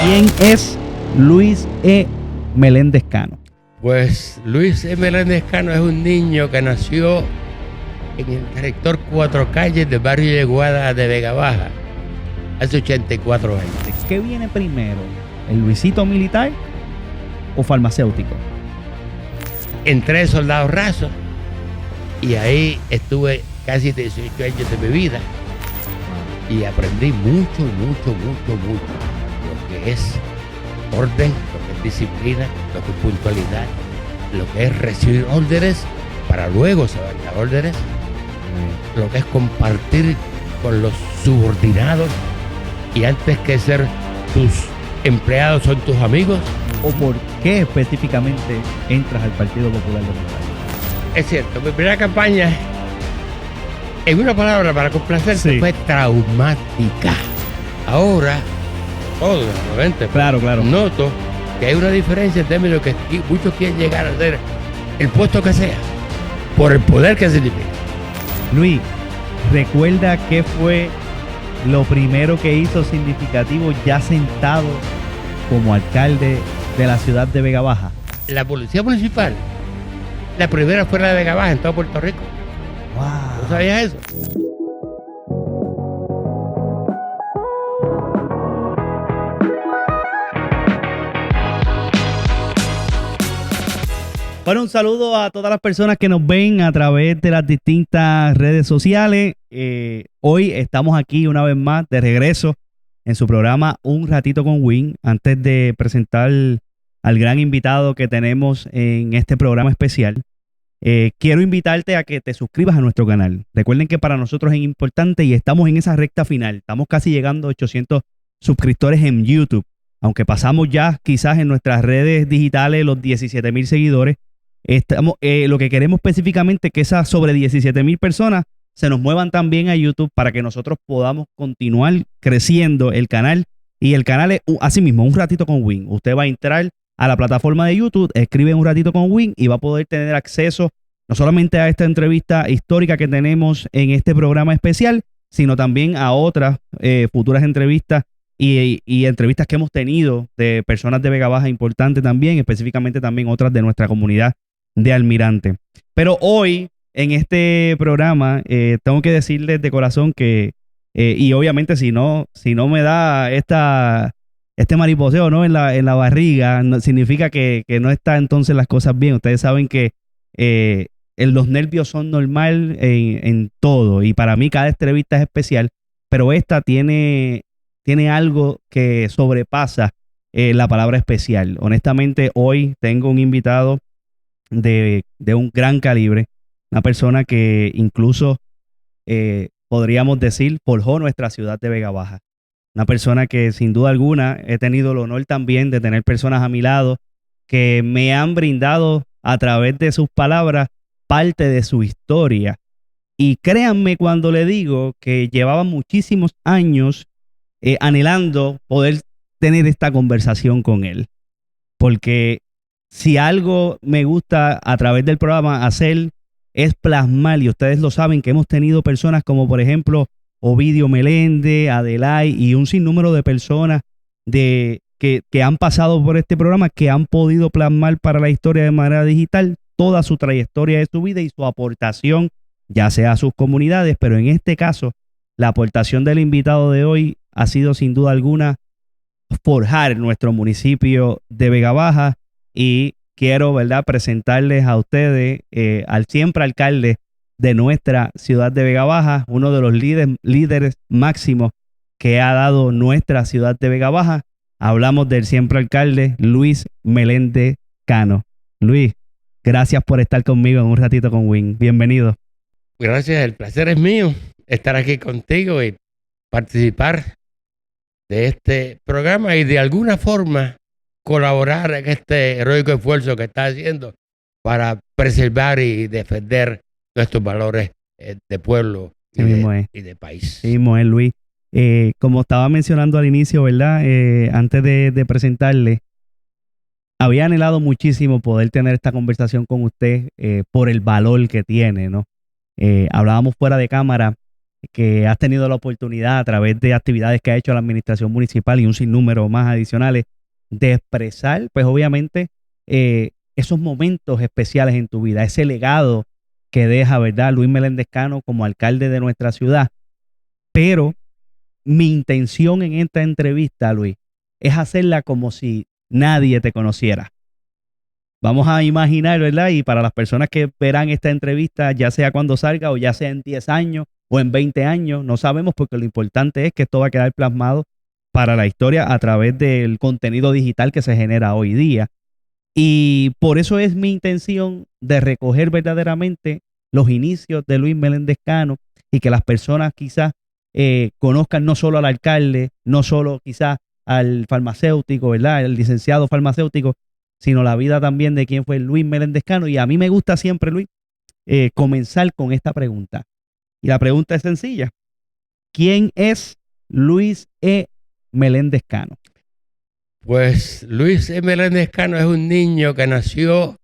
¿Quién es Luis E. Meléndez Cano? Pues Luis E. Meléndez Cano es un niño que nació en el sector Cuatro Calles del barrio Yeguada de Vega Baja hace 84 años. ¿Qué viene primero? ¿El Luisito militar o farmacéutico? Entré de soldado raso y ahí estuve casi 18 años de mi vida y aprendí mucho lo que es orden, lo que es disciplina, lo que es puntualidad, lo que es recibir órdenes para luego saber dar órdenes, lo que es compartir con los subordinados y antes que ser tus empleados son tus amigos. ¿O por qué específicamente entras al Partido Popular Democrático? Es cierto, mi primera campaña, en una palabra para complacerte, Sí. fue traumática. Ahora, obviamente, Claro. noto que hay una diferencia en términos que muchos quieren llegar a ser el puesto que sea, por el poder que significa. Luis, ¿recuerda qué fue lo primero que hizo significativo ya sentado como alcalde de la ciudad de Vega Baja? La policía municipal, la primera fue la de Vega Baja en todo Puerto Rico. ¡Wow! ¿No sabías eso? Bueno, un saludo a todas las personas que nos ven a través de las distintas redes sociales. Hoy estamos aquí una vez más de regreso en su programa Un Ratito con Win. Antes de presentar al gran invitado que tenemos en este programa especial, quiero invitarte a que te suscribas a nuestro canal. Recuerden que para nosotros es importante y estamos en esa recta final. Estamos casi llegando a 800 suscriptores en YouTube. Aunque pasamos ya quizás en nuestras redes digitales los 17,000 seguidores. Lo que queremos específicamente es que esas sobre 17,000 personas se nos muevan también a YouTube para que nosotros podamos continuar creciendo el canal. Y el canal es así mismo, Un Ratito con Win. Usted va a entrar a la plataforma de YouTube, escribe Un Ratito con Win y va a poder tener acceso no solamente a esta entrevista histórica que tenemos en este programa especial, sino también a otras futuras entrevistas y entrevistas que hemos tenido de personas de Vega Baja importantes también, específicamente también otras de nuestra comunidad de Almirante. Pero hoy, en este programa, tengo que decirles de corazón que, y obviamente si no me da este mariposeo, ¿no?, en la barriga, no, significa que no está entonces las cosas bien. Ustedes saben que los nervios son normal en todo, y para mí cada entrevista es especial, pero esta tiene algo que sobrepasa la palabra especial. Honestamente, hoy tengo un invitado de un gran calibre, una persona que incluso podríamos decir forjó nuestra ciudad de Vega Baja. Una persona que sin duda alguna he tenido el honor también de tener personas a mi lado que me han brindado a través de sus palabras parte de su historia. Y créanme cuando le digo que llevaba muchísimos años anhelando poder tener esta conversación con él. Porque si algo me gusta a través del programa hacer es plasmar, y ustedes lo saben, que hemos tenido personas como por ejemplo Ovidio Meléndez, Adelay y un sinnúmero de personas que han pasado por este programa, que han podido plasmar para la historia de manera digital toda su trayectoria de su vida y su aportación, ya sea a sus comunidades, pero en este caso la aportación del invitado de hoy ha sido sin duda alguna forjar nuestro municipio de Vega Baja. Y quiero, ¿verdad?, presentarles a ustedes al siempre alcalde de nuestra ciudad de Vega Baja, uno de los líderes máximos que ha dado nuestra ciudad de Vega Baja. Hablamos del siempre alcalde Luis Meléndez Cano. Luis, gracias por estar conmigo en Un Ratito con Win. Bienvenido. Gracias, el placer es mío estar aquí contigo y participar de este programa y de alguna forma colaborar en este heroico esfuerzo que está haciendo para preservar y defender nuestros valores de pueblo y de país. Sí mismo es, Luis. Como estaba mencionando al inicio, ¿verdad? Antes de presentarle, había anhelado muchísimo poder tener esta conversación con usted por el valor que tiene, ¿no? Hablábamos fuera de cámara que has tenido la oportunidad a través de actividades que ha hecho la administración municipal y un sinnúmero más adicionales de expresar, pues obviamente, esos momentos especiales en tu vida, ese legado que deja, ¿verdad?, Luis Meléndez Cano como alcalde de nuestra ciudad. Pero mi intención en esta entrevista, Luis, es hacerla como si nadie te conociera. Vamos a imaginar, ¿verdad? Y para las personas que verán esta entrevista, ya sea cuando salga o ya sea en 10 años o en 20 años, no sabemos, porque lo importante es que esto va a quedar plasmado para la historia a través del contenido digital que se genera hoy día. Y por eso es mi intención de recoger verdaderamente los inicios de Luis Meléndez Cano y que las personas quizás conozcan no solo al alcalde, no solo quizás al farmacéutico, ¿verdad?, el licenciado farmacéutico, sino la vida también de quién fue Luis Meléndez Cano. Y a mí me gusta siempre, Luis, comenzar con esta pregunta. Y la pregunta es sencilla. ¿Quién es Luis E. Meléndez Cano? Pues Luis E. Meléndez Cano es un niño que nació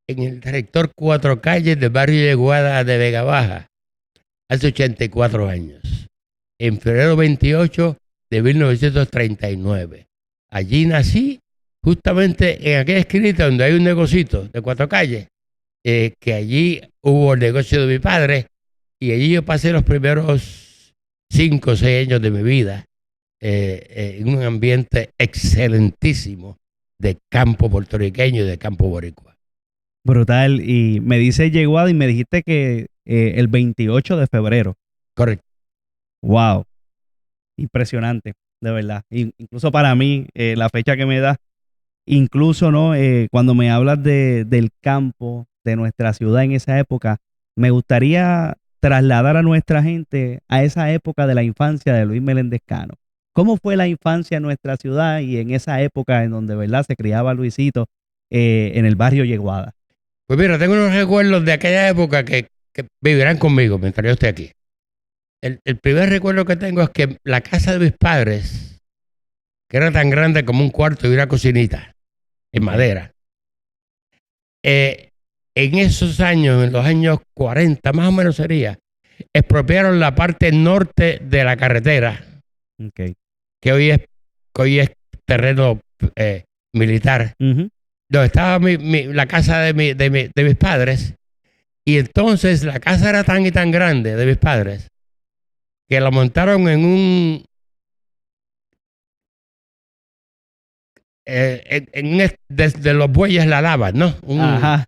en el sector Cuatro Calles del barrio Yeguada de Vega Baja hace 84 años, en febrero 28 de 1939. Allí nací, justamente en aquella esquinita donde hay un negocito de Cuatro Calles, que allí hubo el negocio de mi padre, y allí yo pasé los primeros 5 o 6 años de mi vida en un ambiente excelentísimo de campo puertorriqueño y de campo boricua. Brutal. Y me dice Yeguada y me dijiste que el 28 de febrero. Correcto. Wow. Impresionante, de verdad. Incluso para mí, la fecha que me da, incluso, ¿no? Cuando me hablas del campo, de nuestra ciudad en esa época, me gustaría trasladar a nuestra gente a esa época de la infancia de Luis Meléndez Cano. ¿Cómo fue la infancia en nuestra ciudad y en esa época en donde, ¿verdad?, se criaba Luisito en el barrio Yeguada? Pues mira, tengo unos recuerdos de aquella época que vivirán conmigo mientras yo esté aquí. El primer recuerdo que tengo es que la casa de mis padres, que era tan grande como un cuarto y una cocinita en madera, en esos años, en los años 40 más o menos sería, expropiaron la parte norte de la carretera, Okay. que hoy es terreno militar, donde estaba la casa de mis padres. Y entonces la casa era tan y tan grande de mis padres que la montaron en un desde los bueyes la lavan, ¿no? Ajá.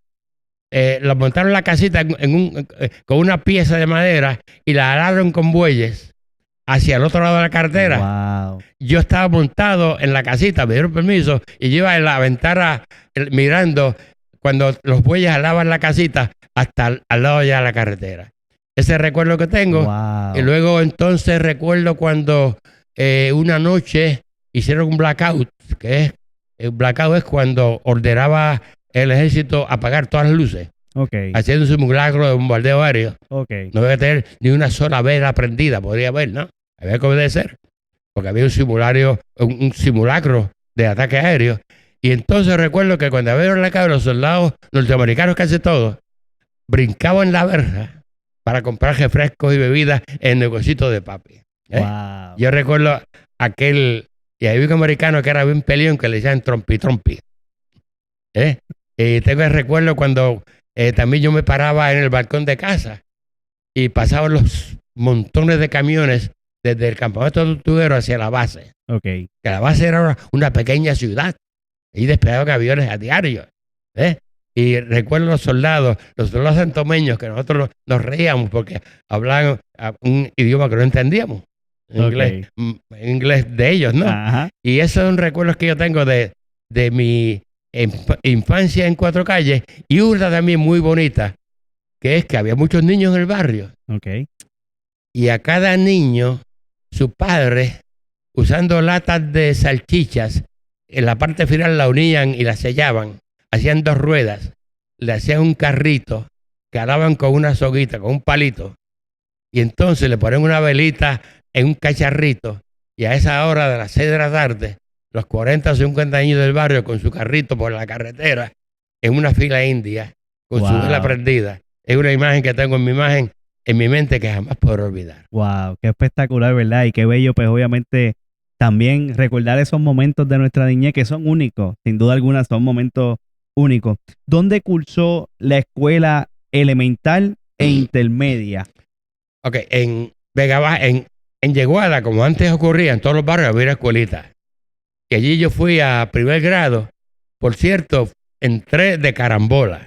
La montaron la casita con una pieza de madera y la alaron con bueyes hacia el otro lado de la carretera. Wow. Yo estaba montado en la casita, me dieron permiso, y yo iba en la ventana mirando cuando los bueyes alaban la casita hasta al lado ya de la carretera. Ese recuerdo que tengo. Wow. Y luego entonces recuerdo cuando una noche hicieron un blackout, el blackout es cuando ordenaba el ejército apagar todas las luces, haciendo un simulacro de bombardeo aéreo. No debe tener ni una sola vela prendida, podría haber, ¿no? Había que obedecer, porque había un simulacro de ataque aéreo. Y entonces recuerdo que cuando había blackout, los soldados norteamericanos, casi todos, brincaban la verja para comprar refrescos y bebidas en el negocito de papi. Wow. Yo recuerdo y había un americano que era bien peleón que le decían trompi. Y tengo el recuerdo cuando también yo me paraba en el balcón de casa y pasaban los montones de camiones desde el campamento tortuguero hacia la base. Que la base era una pequeña ciudad. Y despegaban aviones a diario. Y recuerdo los soldados santomeños, que nosotros nos reíamos porque hablaban un idioma que no entendíamos. Inglés de ellos, ¿no? Ajá. Y esos son recuerdos que yo tengo de mi infancia en Cuatro Calles. Y una también muy bonita, que es que había muchos niños en el barrio. Y a cada niño, su padre, usando latas de salchichas, en la parte final la unían y la sellaban, hacían 2 ruedas, le hacían un carrito, que alaban con una soguita, con un palito, y entonces le ponen una velita en un cacharrito, y a esa hora de las 6 de la tarde, los 40 o 50 niños del barrio con su carrito por la carretera, en una fila india, con su vela prendida. Es una imagen que tengo en mi imagen en mi mente que jamás podré olvidar. Wow, qué espectacular, ¿verdad? Y qué bello, pues obviamente también recordar esos momentos de nuestra niñez que son únicos, sin duda alguna son momentos únicos. ¿Dónde cursó la escuela elemental e intermedia? Ok, en Vega Baja, en Yeguada, como antes ocurría en todos los barrios, había una escuelita. Y allí yo fui a primer grado. Por cierto, entré de carambola.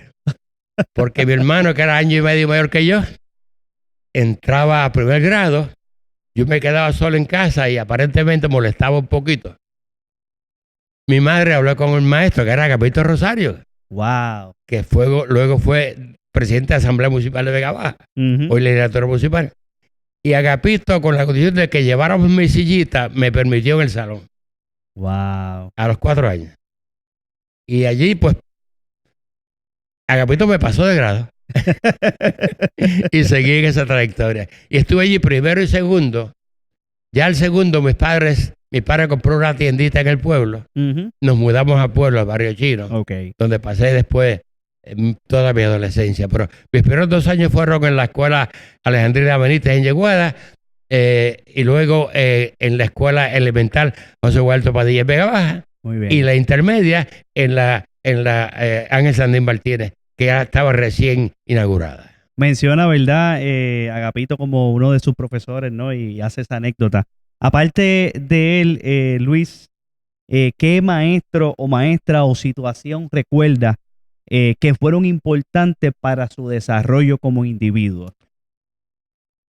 Porque mi hermano, que era año y medio mayor que yo, entraba a primer grado. Yo me quedaba solo en casa y aparentemente molestaba un poquito. Mi madre habló con el maestro, que era Agapito Rosario, Wow. que luego fue presidente de la Asamblea Municipal de Vega Baja, hoy legislador municipal. Y Agapito, con la condición de que lleváramos mi sillita, me permitió en el salón. Wow. A los 4 años. Y allí, pues, Agapito me pasó de grado. Y seguí en esa trayectoria. Y estuve allí primero y segundo. Ya el segundo, mi padre compró una tiendita en el pueblo. Nos mudamos al pueblo, al barrio chino, donde pasé después toda mi adolescencia. Pero mis primeros 2 años fueron en la escuela Alejandrina Benítez en Yeguada, y luego en la escuela elemental José Huerto Padilla en Vega Baja. Muy bien. Y la intermedia en la Ángel Sandín Martínez, que ya estaba recién inaugurada. Menciona, ¿verdad? Agapito como uno de sus profesores, ¿no? Y hace esa anécdota. Aparte de él, Luis, ¿qué maestro o maestra o situación recuerda que fueron importantes para su desarrollo como individuo?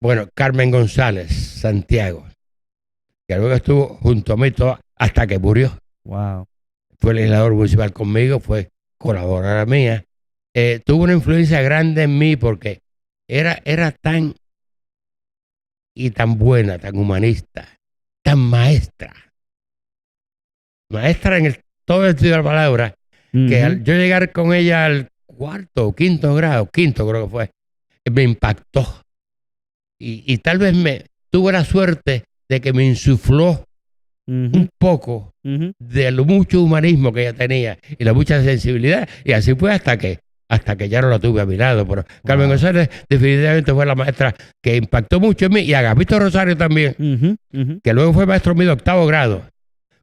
Bueno, Carmen González, Santiago, que luego estuvo junto a mí hasta que murió. Wow. Fue legislador municipal conmigo, fue colaboradora mía. Tuvo una influencia grande en mí porque era tan y tan buena, tan humanista, tan maestra. Maestra en todo el sentido de la palabra, que al yo llegar con ella al 4º o 5º grado, 5º creo que fue, me impactó. Y tal vez tuve la suerte de que me insufló un poco de lo mucho humanismo que ella tenía y la mucha sensibilidad. Y así fue hasta que ya no la tuve a mi lado. Pero Carmen González definitivamente fue la maestra que impactó mucho en mí, y Agapito Rosario también, que luego fue maestro mío de 8º grado,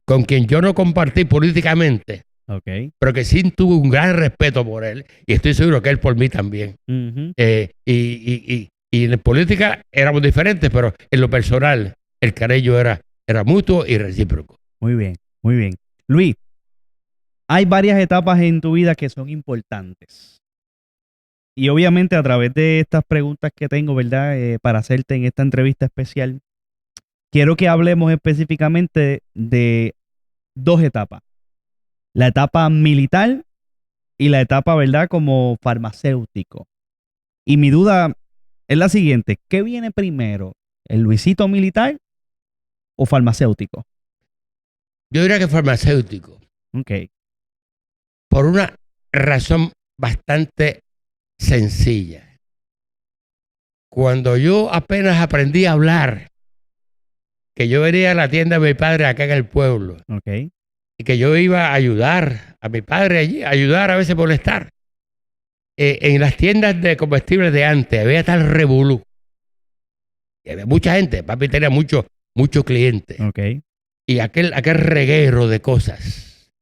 con quien yo no compartí políticamente, pero que sí tuve un gran respeto por él, y estoy seguro que él por mí también. Y en política éramos diferentes, pero en lo personal el cariño era mutuo y recíproco. Muy bien, muy bien. Luis, hay varias etapas en tu vida que son importantes. Y obviamente a través de estas preguntas que tengo, ¿verdad? Para hacerte en esta entrevista especial, quiero que hablemos específicamente de 2 etapas. La etapa militar y la etapa, ¿verdad?, como farmacéutico. Y mi duda es la siguiente: ¿qué viene primero? ¿El Luisito militar o farmacéutico? Yo diría que farmacéutico. Ok. Por una razón bastante sencilla. Cuando yo apenas aprendí a hablar, que yo venía a la tienda de mi padre acá en el pueblo, y que yo iba a ayudar a mi padre allí, ayudar, a veces molestar. En las tiendas de comestibles de antes había tal revolú. Y había mucha gente, papi tenía muchos clientes. Y aquel reguero de cosas.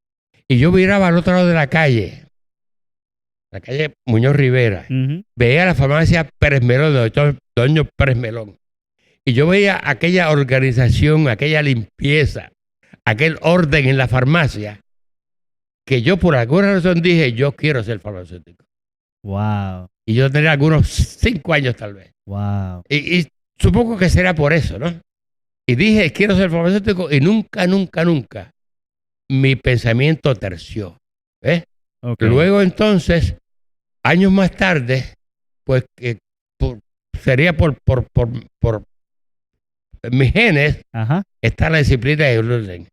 Y yo miraba al otro lado de la calle Muñoz Rivera, veía la farmacia Pérez Melón, doña Pérez Melón. Y yo veía aquella organización, aquella limpieza, aquel orden en la farmacia, que yo por alguna razón dije, yo quiero ser farmacéutico. Wow. Y yo tenía algunos 5 años tal vez. Wow. Y supongo que será por eso, ¿no? Y dije, quiero ser farmacéutico, y nunca mi pensamiento terció. ¿Ves? Luego entonces, años más tarde, pues sería por mis genes, está la disciplina de orden.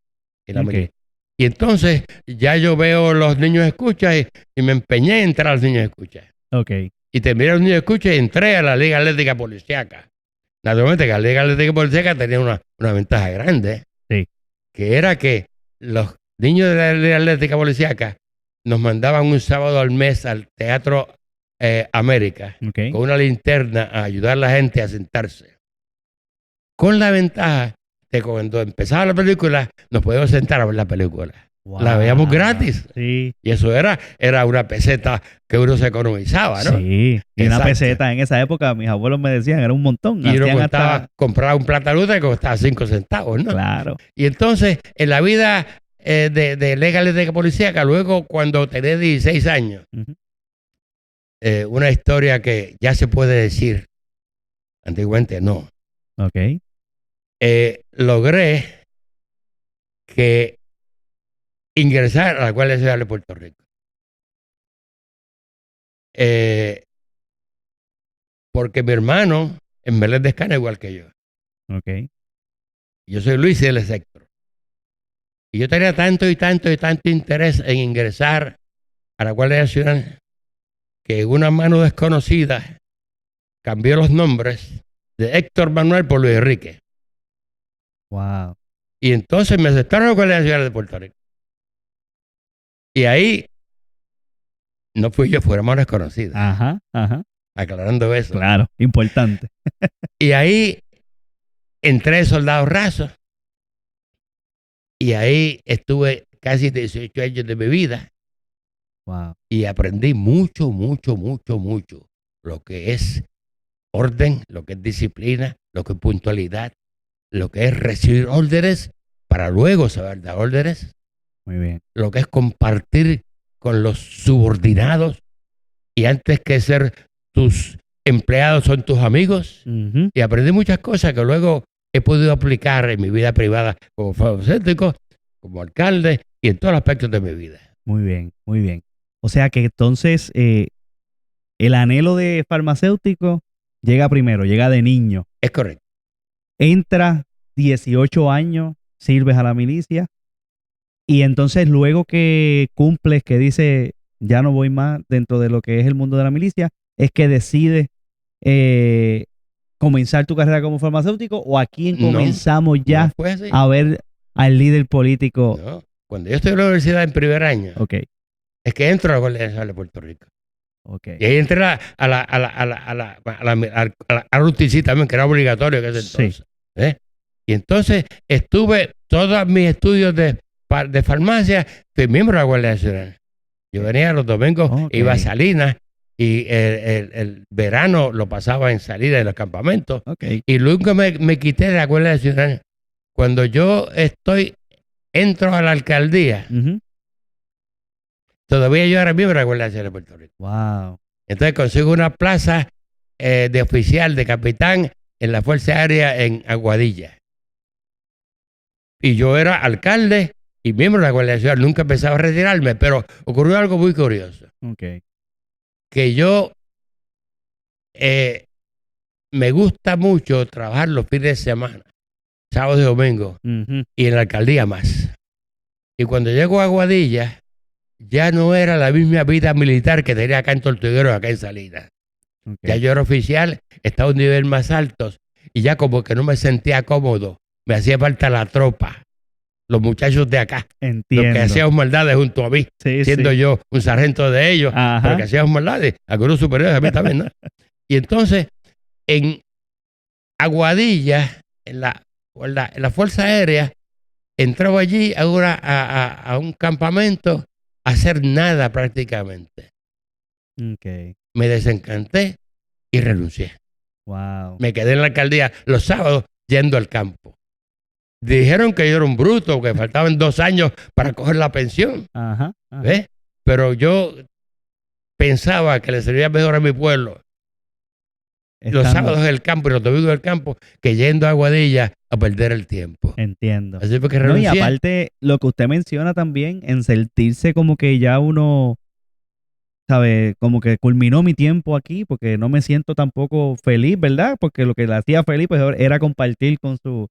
Y entonces ya yo veo los niños escucha y me empeñé a entrar a los niños escucha. Y terminé los niños escucha y entré a la Liga Atlética Policiaca. Naturalmente que la Liga Atlética Policiaca tenía una ventaja grande, que era que los niños de la Liga Atlética Policiaca nos mandaban un sábado al mes al teatro América, Ok. con una linterna a ayudar a la gente a sentarse. Con la ventaja de que cuando empezaba la película, nos podíamos sentar a ver la película. La veíamos gratis. Sí. Y eso era una peseta que uno se economizaba, ¿no? Sí. Y una Exacto. peseta en esa época, mis abuelos me decían, era un montón. Y uno Hacían hasta... compraba un plátano que costaba 5 centavos, ¿no? Claro. Y entonces, en la vida de legales de policía, que luego cuando tenía 16 años, Ujú. una historia que ya se puede decir, antiguamente no, Ok. logré que ingresar a la Guardia Nacional de Puerto Rico. Porque mi hermano en Meléndez Cana igual que yo. Ok. Yo soy Luis y él es Héctor. Y yo tenía tanto y tanto y tanto interés en ingresar a la Guardia Nacional que una mano desconocida cambió los nombres de Héctor Manuel por Luis Enrique. Wow. Y entonces me aceptaron a la Guardia Nacional de Puerto Rico. Y ahí no fui yo, fue una mano desconocida. Ajá. Ajá. Aclarando eso. Claro. Importante. Y ahí entré de soldado raso. Y ahí estuve casi 18 años de mi vida. Wow. Y aprendí mucho, mucho, mucho, mucho. Lo que es orden, lo que es disciplina, lo que es puntualidad, lo que es recibir órdenes para luego saber dar órdenes, Muy bien. lo que es compartir con los subordinados y antes que ser tus empleados son tus amigos. Ujú. Y aprendí muchas cosas que luego he podido aplicar en mi vida privada como farmacéutico, como alcalde y en todos los aspectos de mi vida. Muy bien. Muy bien. O sea que entonces el anhelo de farmacéutico llega primero, llega de niño. Es correcto. Entra 18 años, sirves a la milicia y entonces luego que cumples, que dice ya no voy más dentro de lo que es el mundo de la milicia, es que decides comenzar tu carrera como farmacéutico o aquí No, comenzamos ya No fue así. a ver al líder político. No. Cuando yo estoy en la universidad en primer año, Ok, es que entro a la Guardia Nacional de Puerto Rico. ok. Y ahí entré a la RUTC también, que era obligatorio que ese Sí. entonces. ¿eh? Y entonces estuve todos mis estudios de farmacia, fui miembro de la Guardia Nacional. Yo venía los domingos, Ok. iba a Salinas y el verano lo pasaba en Salinas en los campamentos. Ok. Y luego me quité de la Guardia Nacional. Cuando yo entro a la alcaldía, Ujú. todavía yo era miembro de la Guardia Nacional de Puerto Rico. Wow. Entonces consigo una plaza de oficial, de capitán en la Fuerza Aérea en Aguadilla. Y yo era alcalde y miembro de la Guardia Nacional. Nunca pensaba retirarme, pero ocurrió algo muy curioso. Ok. Que yo me gusta mucho trabajar los fines de semana, sábado y domingo, Ujú. y en la alcaldía más. Y cuando llego a Aguadilla, ya no era la misma vida militar que tenía acá en Tortuguero, acá en Salinas. Ok. Ya yo era oficial, estaba a un nivel más alto y ya como que no me sentía cómodo. Me hacía falta la tropa, los muchachos de acá, Entiendo. los que hacían maldades junto a mí, Sí, siendo sí. yo un sargento de ellos, Ajá. pero que hacían maldades, algunos superiores a mí también, ¿no? Y entonces, en Aguadilla, en la Fuerza Aérea, entraba allí a un campamento a hacer nada prácticamente. Ok. Me desencanté y renuncié. Wow. Me quedé en la alcaldía los sábados yendo al campo. Dijeron que yo era un bruto, que faltaban 2 años para coger la pensión. Ajá. Ajá. ¿Ves? Pero yo pensaba que le servía mejor a mi pueblo los Estando- sábados en el campo y los domingos en el campo que yendo a Aguadilla a perder el tiempo. Entiendo. Así fue que No, y renuncié. aparte, lo que usted menciona también, en sentirse como que ya uno, sabe, como que culminó mi tiempo aquí, porque no me siento tampoco feliz, ¿verdad? Porque lo que le hacía feliz pues, era compartir con su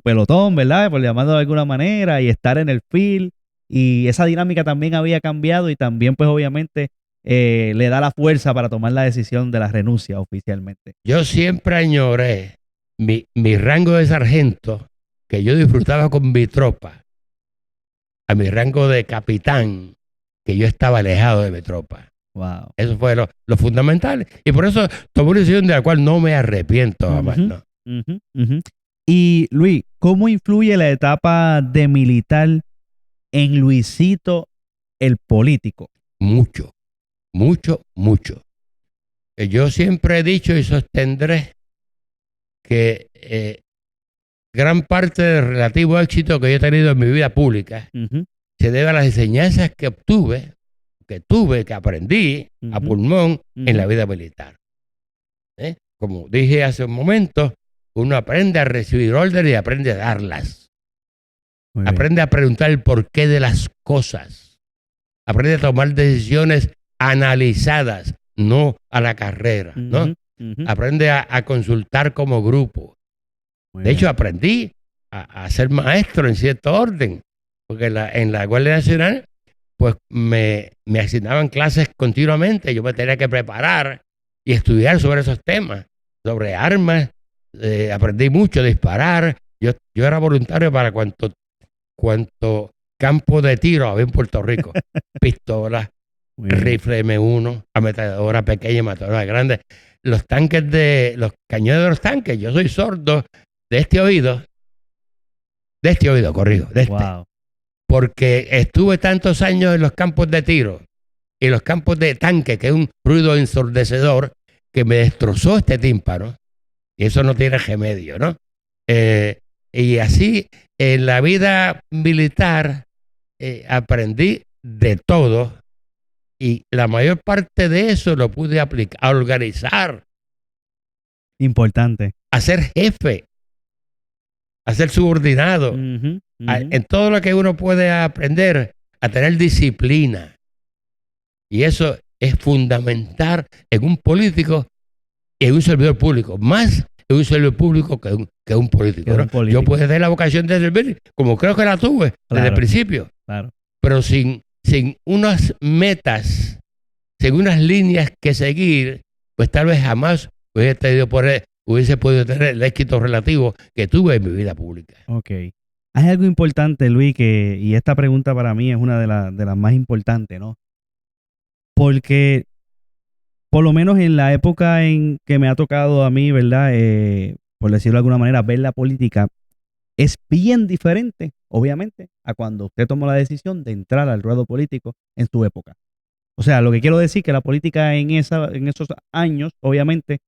pelotón, ¿verdad? Por llamarlo de alguna manera, y estar en el field. Y esa dinámica también había cambiado y también, pues obviamente, le da la fuerza para tomar la decisión de la renuncia oficialmente. Yo siempre añoré mi rango de sargento, que yo disfrutaba con mi tropa, a mi rango de capitán, que yo estaba alejado de mi tropa. Wow. Eso fue lo fundamental. Y por eso tomé una decisión de la cual no me arrepiento jamás. Ujú. ¿No? Ujú, ujú. Y Luis, ¿cómo influye la etapa de militar en Luisito el político? Mucho, mucho, mucho. Yo siempre he dicho y sostendré que gran parte del relativo éxito que yo he tenido en mi vida pública Ujú, se debe a las enseñanzas que obtuve, que aprendí a ujú, pulmón en la ujú. vida militar. Como dije hace un momento, uno aprende a recibir órdenes y aprende a darlas. Muy bien. Aprende a preguntar el porqué de las cosas. Aprende a tomar decisiones analizadas, no a la carrera, ¿no? Ujú, ujú. Aprende a consultar como grupo. Muy De hecho, bien. aprendí a ser maestro en cierto orden, porque en la Guardia Nacional, pues me asignaban clases continuamente. Yo me tenía que preparar y estudiar sobre esos temas, sobre armas. Aprendí mucho a disparar. Yo era voluntario para cuanto campo de tiro había en Puerto Rico. Pistolas, Muy bien. rifle M1, ametralladora pequeña, ametralladora grande. Los cañones de los tanques. Yo soy sordo de este oído, corrijo, de este. Wow. Porque estuve tantos años en los campos de tiro y los campos de tanque, que es un ruido ensordecedor, que me destrozó este tímpano. Y eso no tiene remedio, ¿no? Y así, en la vida militar, aprendí de todo. Y la mayor parte de eso lo pude aplicar, a organizar, Importante. a ser jefe, a ser subordinado, Ujú, ujú. en todo lo que uno puede aprender, a tener disciplina. Y eso es fundamental en un político y en un servidor público, más en un servidor público que un político. Que es ¿no? un político. Yo puedo tener la vocación de servir, como creo que la tuve desde el Claro. principio, Claro. pero sin unas metas, sin unas líneas que seguir, pues tal vez jamás hubiese podido tener el éxito relativo que tuve en mi vida pública. Ok. Hay algo importante, Luis, y esta pregunta para mí es una de las más importantes, ¿no? Porque por lo menos en la época en que me ha tocado a mí, ¿verdad? Por decirlo de alguna manera, ver la política es bien diferente, obviamente, a cuando usted tomó la decisión de entrar al ruedo político en su época. O sea, lo que quiero decir que la política en esos años, obviamente,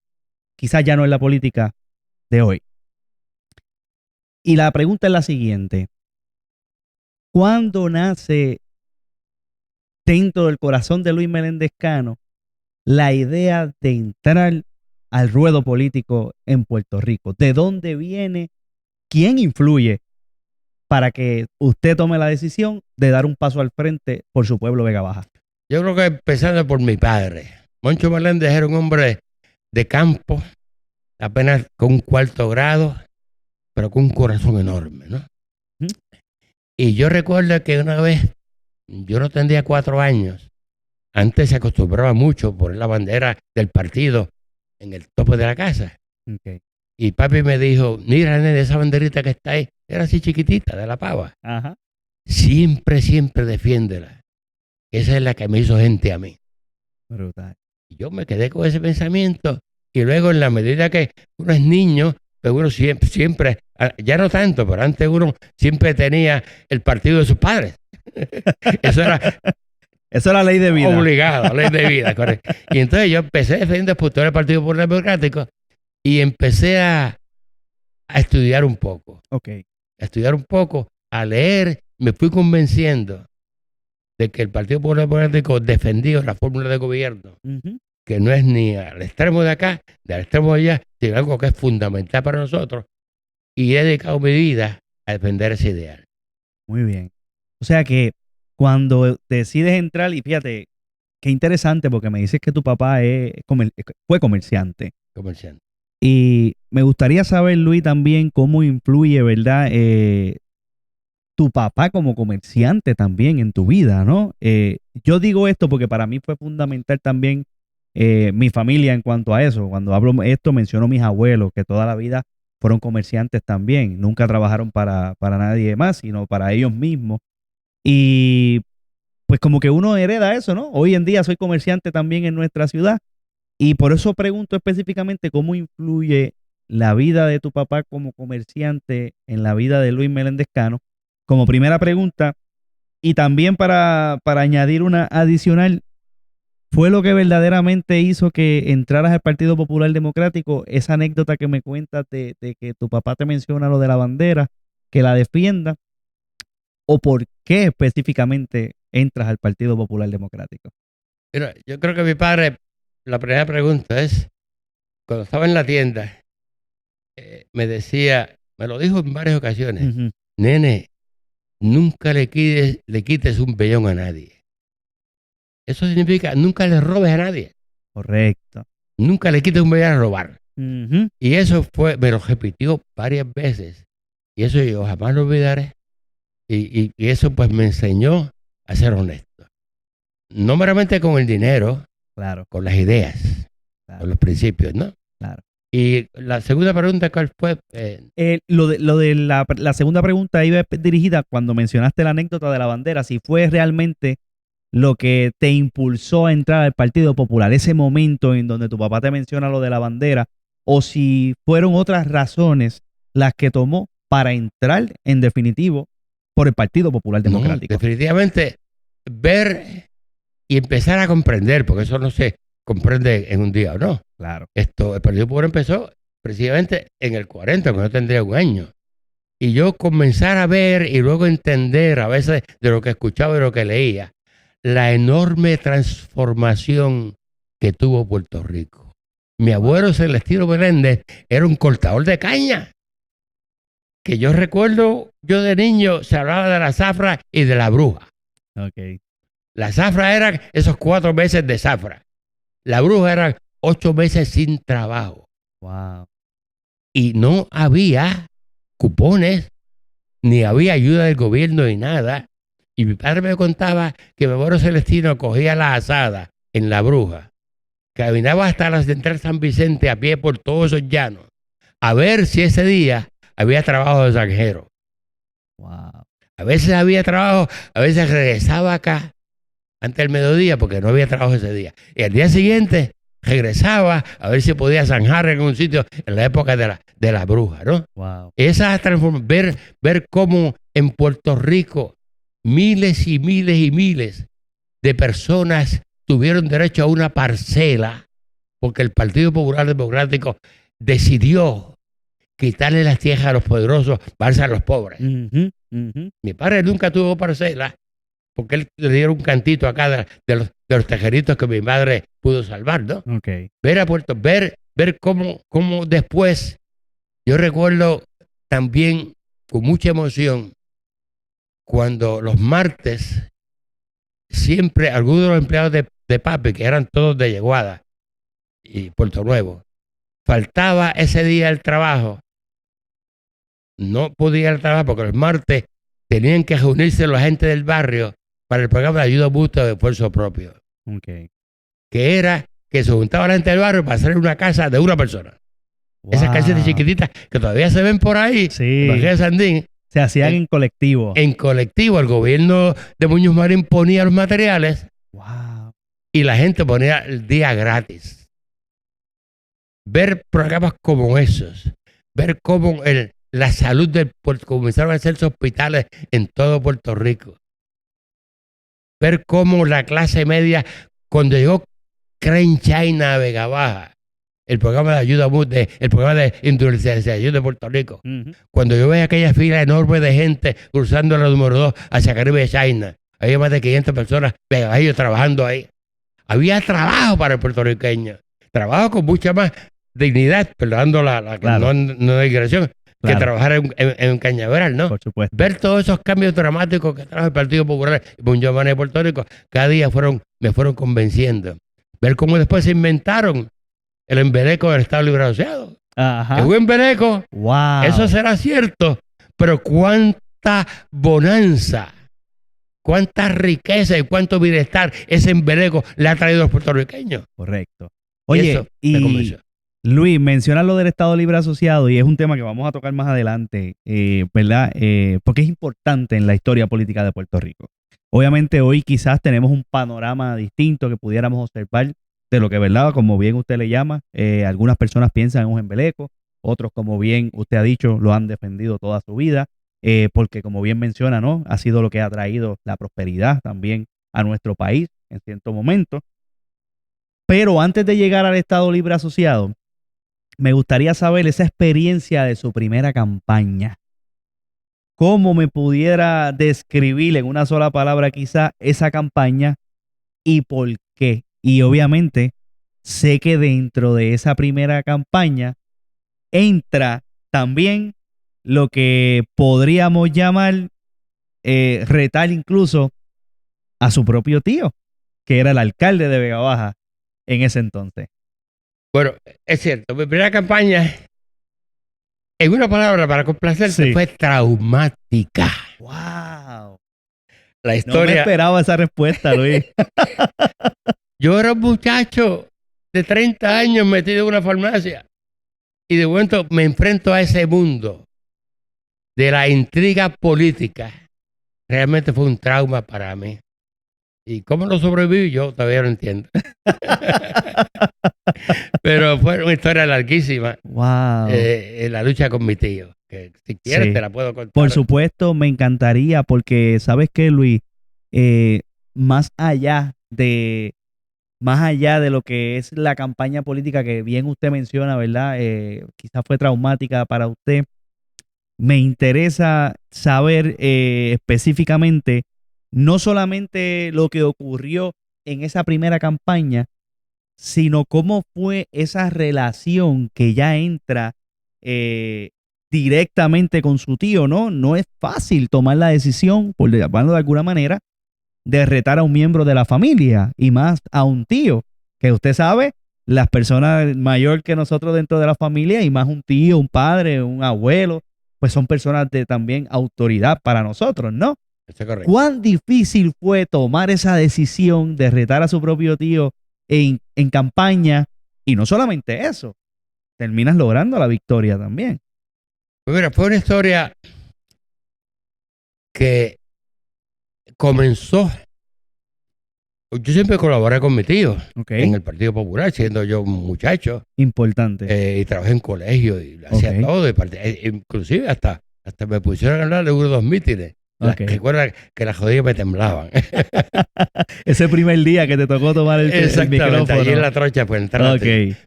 quizás ya no es la política de hoy. Y la pregunta es la siguiente. ¿Cuándo nace dentro del corazón de Luis Meléndez Cano la idea de entrar al ruedo político en Puerto Rico? ¿De dónde viene? ¿Quién influye para que usted tome la decisión de dar un paso al frente por su pueblo Vega Baja? Yo creo que empezando por mi padre. Moncho Meléndez era un hombre de campo, apenas con un cuarto grado, pero con un corazón enorme, ¿no? ¿Mm? Y yo recuerdo que una vez, yo no tendría 4 años, antes se acostumbraba mucho poner la bandera del partido en el tope de la casa. Okay. Y papi me dijo, mira, nene, esa banderita que está ahí, era así chiquitita, de la pava. Ajá. Siempre, siempre defiéndela. Esa es la que me hizo gente a mí. Brutal. Y yo me quedé con ese pensamiento. Y luego, en la medida que uno es niño, pues uno siempre, ya no tanto, pero antes uno siempre tenía el partido de sus padres. Eso era Eso era ley de vida. obligado, ley de vida, correcto. Y entonces yo empecé defendiendo el Partido Popular Democrático y empecé a estudiar un poco. Ok. A estudiar un poco, a leer. Me fui convenciendo de que el Partido Popular Democrático defendía la fórmula de gobierno, Ujú. que no es ni al extremo de acá, ni al extremo de allá, sino algo que es fundamental para nosotros. Y he dedicado mi vida a defender ese ideal. Muy bien. O sea que cuando decides entrar, y fíjate, qué interesante porque me dices que tu papá fue comerciante. Comerciante. Y me gustaría saber, Luis, también cómo influye, ¿verdad? Tu papá como comerciante también en tu vida, ¿no? Yo digo esto porque para mí fue fundamental también mi familia en cuanto a eso. Cuando hablo esto, menciono a mis abuelos, que toda la vida fueron comerciantes también. Nunca trabajaron para nadie más, sino para ellos mismos. Y pues como que uno hereda eso, ¿no? Hoy en día soy comerciante también en nuestra ciudad y por eso pregunto específicamente cómo influye la vida de tu papá como comerciante en la vida de Luis Meléndez Cano, como primera pregunta. Y también para añadir una adicional, ¿fue lo que verdaderamente hizo que entraras al Partido Popular Democrático? Esa anécdota que me cuentas de que tu papá te menciona lo de la bandera, que la defienda, ¿o por qué específicamente entras al Partido Popular Democrático? Mira, yo creo que mi padre, la primera pregunta es, cuando estaba en la tienda, me decía, me lo dijo en varias ocasiones, Ujú. nene, nunca le quites un vellón a nadie. Eso significa nunca le robes a nadie. Correcto. Nunca le quites un vellón a robar. Ujú. Y eso me lo repitió varias veces. Y eso yo jamás lo olvidaré. Y eso pues me enseñó a ser honesto. No meramente con el dinero, Claro, con las ideas, claro, con los principios, ¿no? claro. Y la segunda pregunta, ¿cuál fue? Lo de la segunda pregunta iba dirigida cuando mencionaste la anécdota de la bandera, si fue realmente lo que te impulsó a entrar al Partido Popular, ese momento en donde tu papá te menciona lo de la bandera, o si fueron otras razones las que tomó para entrar en definitivo por el Partido Popular No, Democrático. definitivamente ver y empezar a comprender, porque eso no se comprende en un día o no. Claro. El Partido Popular empezó precisamente en el 40, cuando yo tendría un año. Y yo comenzar a ver y luego entender a veces de lo que escuchaba y lo que leía, la enorme transformación que tuvo Puerto Rico. Mi abuelo Celestino Meléndez era un cortador de caña. Que yo recuerdo, yo de niño se hablaba de la zafra y de la bruja. Ok. La zafra eran esos 4 meses de zafra. La bruja eran 8 meses sin trabajo. Wow. Y no había cupones, ni había ayuda del gobierno ni nada. Y mi padre me contaba que mi abuelo Celestino cogía la asada en la bruja, caminaba hasta la central San Vicente a pie por todos esos llanos, a ver si ese día había trabajo de zanjero. Wow. A veces había trabajo, a veces regresaba acá antes del mediodía porque no había trabajo ese día. Y al día siguiente regresaba a ver si podía zanjar en un sitio en la época de la bruja, ¿no? Wow. Esa transformación, ver cómo en Puerto Rico miles y miles y miles de personas tuvieron derecho a una parcela porque el Partido Popular Democrático decidió quitarle las tierras a los poderosos, darse a los pobres. Ujú, ujú. Mi padre nunca tuvo parcela porque él le dieron un cantito acá de los tejeritos que mi madre pudo salvar, ¿no? Ok. Ver cómo después, yo recuerdo también con mucha emoción cuando los martes siempre algunos de los empleados de papi, que eran todos de Yeguada y Puerto Nuevo, faltaba ese día el trabajo, no podía ir al trabajo porque los martes tenían que reunirse la gente del barrio para el programa de ayuda mutua de esfuerzo propio, Ok. que era que se juntaba la gente del barrio para hacer una casa de una persona. Esas casitas Wow. chiquititas que todavía se ven por ahí, Sí. en Barrio de Sandín, Se hacían en colectivo. en colectivo. El gobierno de Muñoz Marín ponía los materiales Wow. y la gente ponía el día gratis. Ver programas como esos, ver cómo la salud del puerto comenzaron a hacerse hospitales en todo Puerto Rico. Ver cómo la clase media, cuando llegó Crane China a Vega Baja, el programa de ayuda, el programa de industrialización de Puerto Rico, Ujú. cuando yo veía aquella fila enorme de gente cruzando la número 2 hacia Caribe China, había más de 500 personas ellos trabajando ahí. Había trabajo para el puertorriqueño, trabajo con mucha más dignidad, perdonando Claro. no digresión, que Claro. trabajar en Cañaveral, ¿no? Por supuesto. Ver todos esos cambios dramáticos que trajo el Partido Popular y Muñoz Marín de Puerto Rico, cada día me fueron convenciendo. Ver cómo después se inventaron el embeleco del Estado Libre Asociado. Ajá. Es un embeleco, Wow. eso será cierto, pero cuánta bonanza, cuánta riqueza y cuánto bienestar ese embeleco le ha traído a los puertorriqueños. Correcto. Y Oye, eso me convenció. Luis, mencionas lo del Estado Libre Asociado y es un tema que vamos a tocar más adelante, ¿verdad? Porque es importante en la historia política de Puerto Rico. Obviamente hoy quizás tenemos un panorama distinto que pudiéramos observar de lo que, ¿verdad? Como bien usted le llama, algunas personas piensan en un embeleco, otros, como bien usted ha dicho, lo han defendido toda su vida, porque como bien menciona, ¿no? Ha sido lo que ha traído la prosperidad también a nuestro país en cierto momento. Pero antes de llegar al Estado Libre Asociado, me gustaría saber esa experiencia de su primera campaña. ¿Cómo me pudiera describir en una sola palabra quizá esa campaña y por qué? Y obviamente sé que dentro de esa primera campaña entra también lo que podríamos llamar retar incluso a su propio tío, que era el alcalde de Vega Baja en ese entonces. Bueno, es cierto, mi primera campaña, en una palabra para complacerte, Sí. fue traumática. ¡Wow! La No me historia. esperaba esa respuesta, Luis. Yo era un muchacho de 30 años metido en una farmacia y de momento me enfrento a ese mundo de la intriga política. Realmente fue un trauma para mí. ¿Y cómo lo sobreviví? Yo todavía no entiendo. Pero fue una historia larguísima. ¡Wow! La lucha con mi tío. Que si quieres Sí. te la puedo contar. Por supuesto, me encantaría porque, ¿sabes qué, Luis? Eh, más allá de, más allá de lo que es la campaña política que bien usted menciona, ¿verdad? Quizás fue traumática para usted. Me interesa saber específicamente no solamente lo que ocurrió en esa primera campaña, sino cómo fue esa relación que ya entra eh, directamente con su tío, ¿no? No es fácil tomar la decisión, por llamarlo de alguna manera, de retar a un miembro de la familia y más a un tío, que usted sabe, las personas mayor que nosotros dentro de la familia y más un tío, un padre, un abuelo, pues son personas de también autoridad para nosotros, ¿no? Eso es correcto. ¿Cuán difícil fue tomar esa decisión de retar a su propio tío en campaña? Y no solamente eso, terminas logrando la victoria también. Pues mira, fue una historia que comenzó. Yo siempre colaboré con mi tío Ok. en el Partido Popular, siendo yo un muchacho. Importante. Y trabajé en colegio y hacía Ok. todo. Inclusive hasta me pusieron a hablar de uno de los mítines. Ok. Recuerda que las jodillas me temblaban. Ese primer día que te tocó tomar el Exactamente, micrófono. allí en la trocha pues entrar. Ok.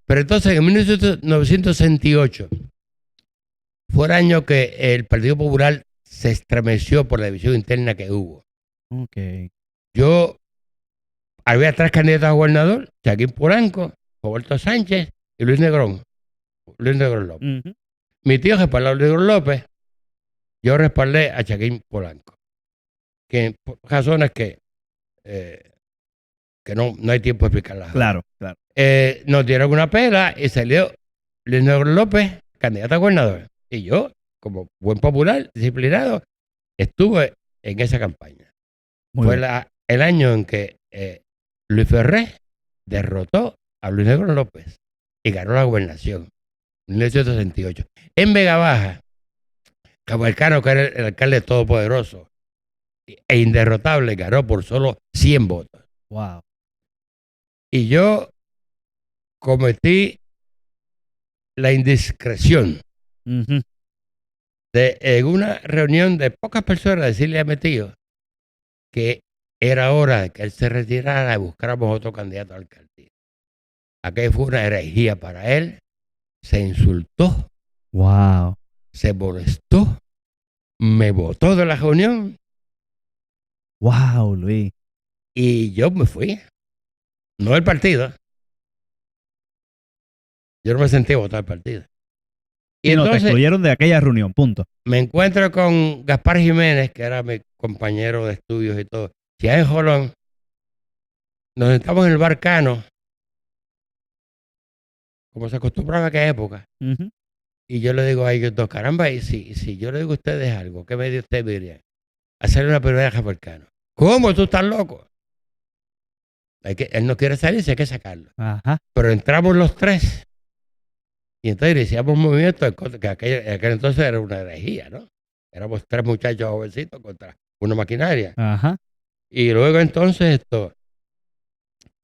Pero entonces en 1968 fue el año que el Partido Popular se estremeció por la división interna que hubo. Ok. Yo había 3 candidatos a gobernador: Joaquín Polanco, Roberto Sánchez y Luis Negrón López. Ujú. Mi tío respaldó a Luis Negrón López, yo respaldé a Joaquín Polanco, que por razones que no hay tiempo de explicarlas. Claro, claro. Nos dieron una pela y salió Luis Negrón López, candidato a gobernador. Y yo, como buen popular, disciplinado, estuve en esa campaña. Muy Fue bien. el año en que Luis Ferré derrotó a Luis Negrón López y ganó la gobernación en 1968. En Vega Baja, Cabalcano, que era el alcalde todopoderoso e inderrotable, ganó por solo 100 votos. Wow. Y yo cometí la indiscreción Ujú. de, en una reunión de pocas personas, decirle a mi tío que era hora de que él se retirara y buscáramos otro candidato a alcaldía. Aquella fue una herejía para él. Se insultó, Wow. se molestó, me botó de la reunión Wow, Luis. y yo me fui. No del partido. Yo no me sentí votar al partido. Y Sí, no, te entonces excluyeron de aquella reunión, punto. me encuentro con Gaspar Jiménez, que era mi compañero de estudios y todo, ya en Jolón. Nos sentamos en el bar Cano, como se acostumbraba en aquella época. Ujú. Y yo le digo a ellos dos: caramba, y si yo le digo a ustedes algo, ¿qué medio ustedes me dirían? Hacerle una primera a Gaspar Cano. ¿Cómo? ¿Tú estás loco? Él no quiere salirse, hay que sacarlo. Ajá. Pero entramos los tres y entonces iniciamos un movimiento que aquel entonces era una herejía, ¿no? Éramos 3 muchachos jovencitos contra una maquinaria. Ajá. Y luego entonces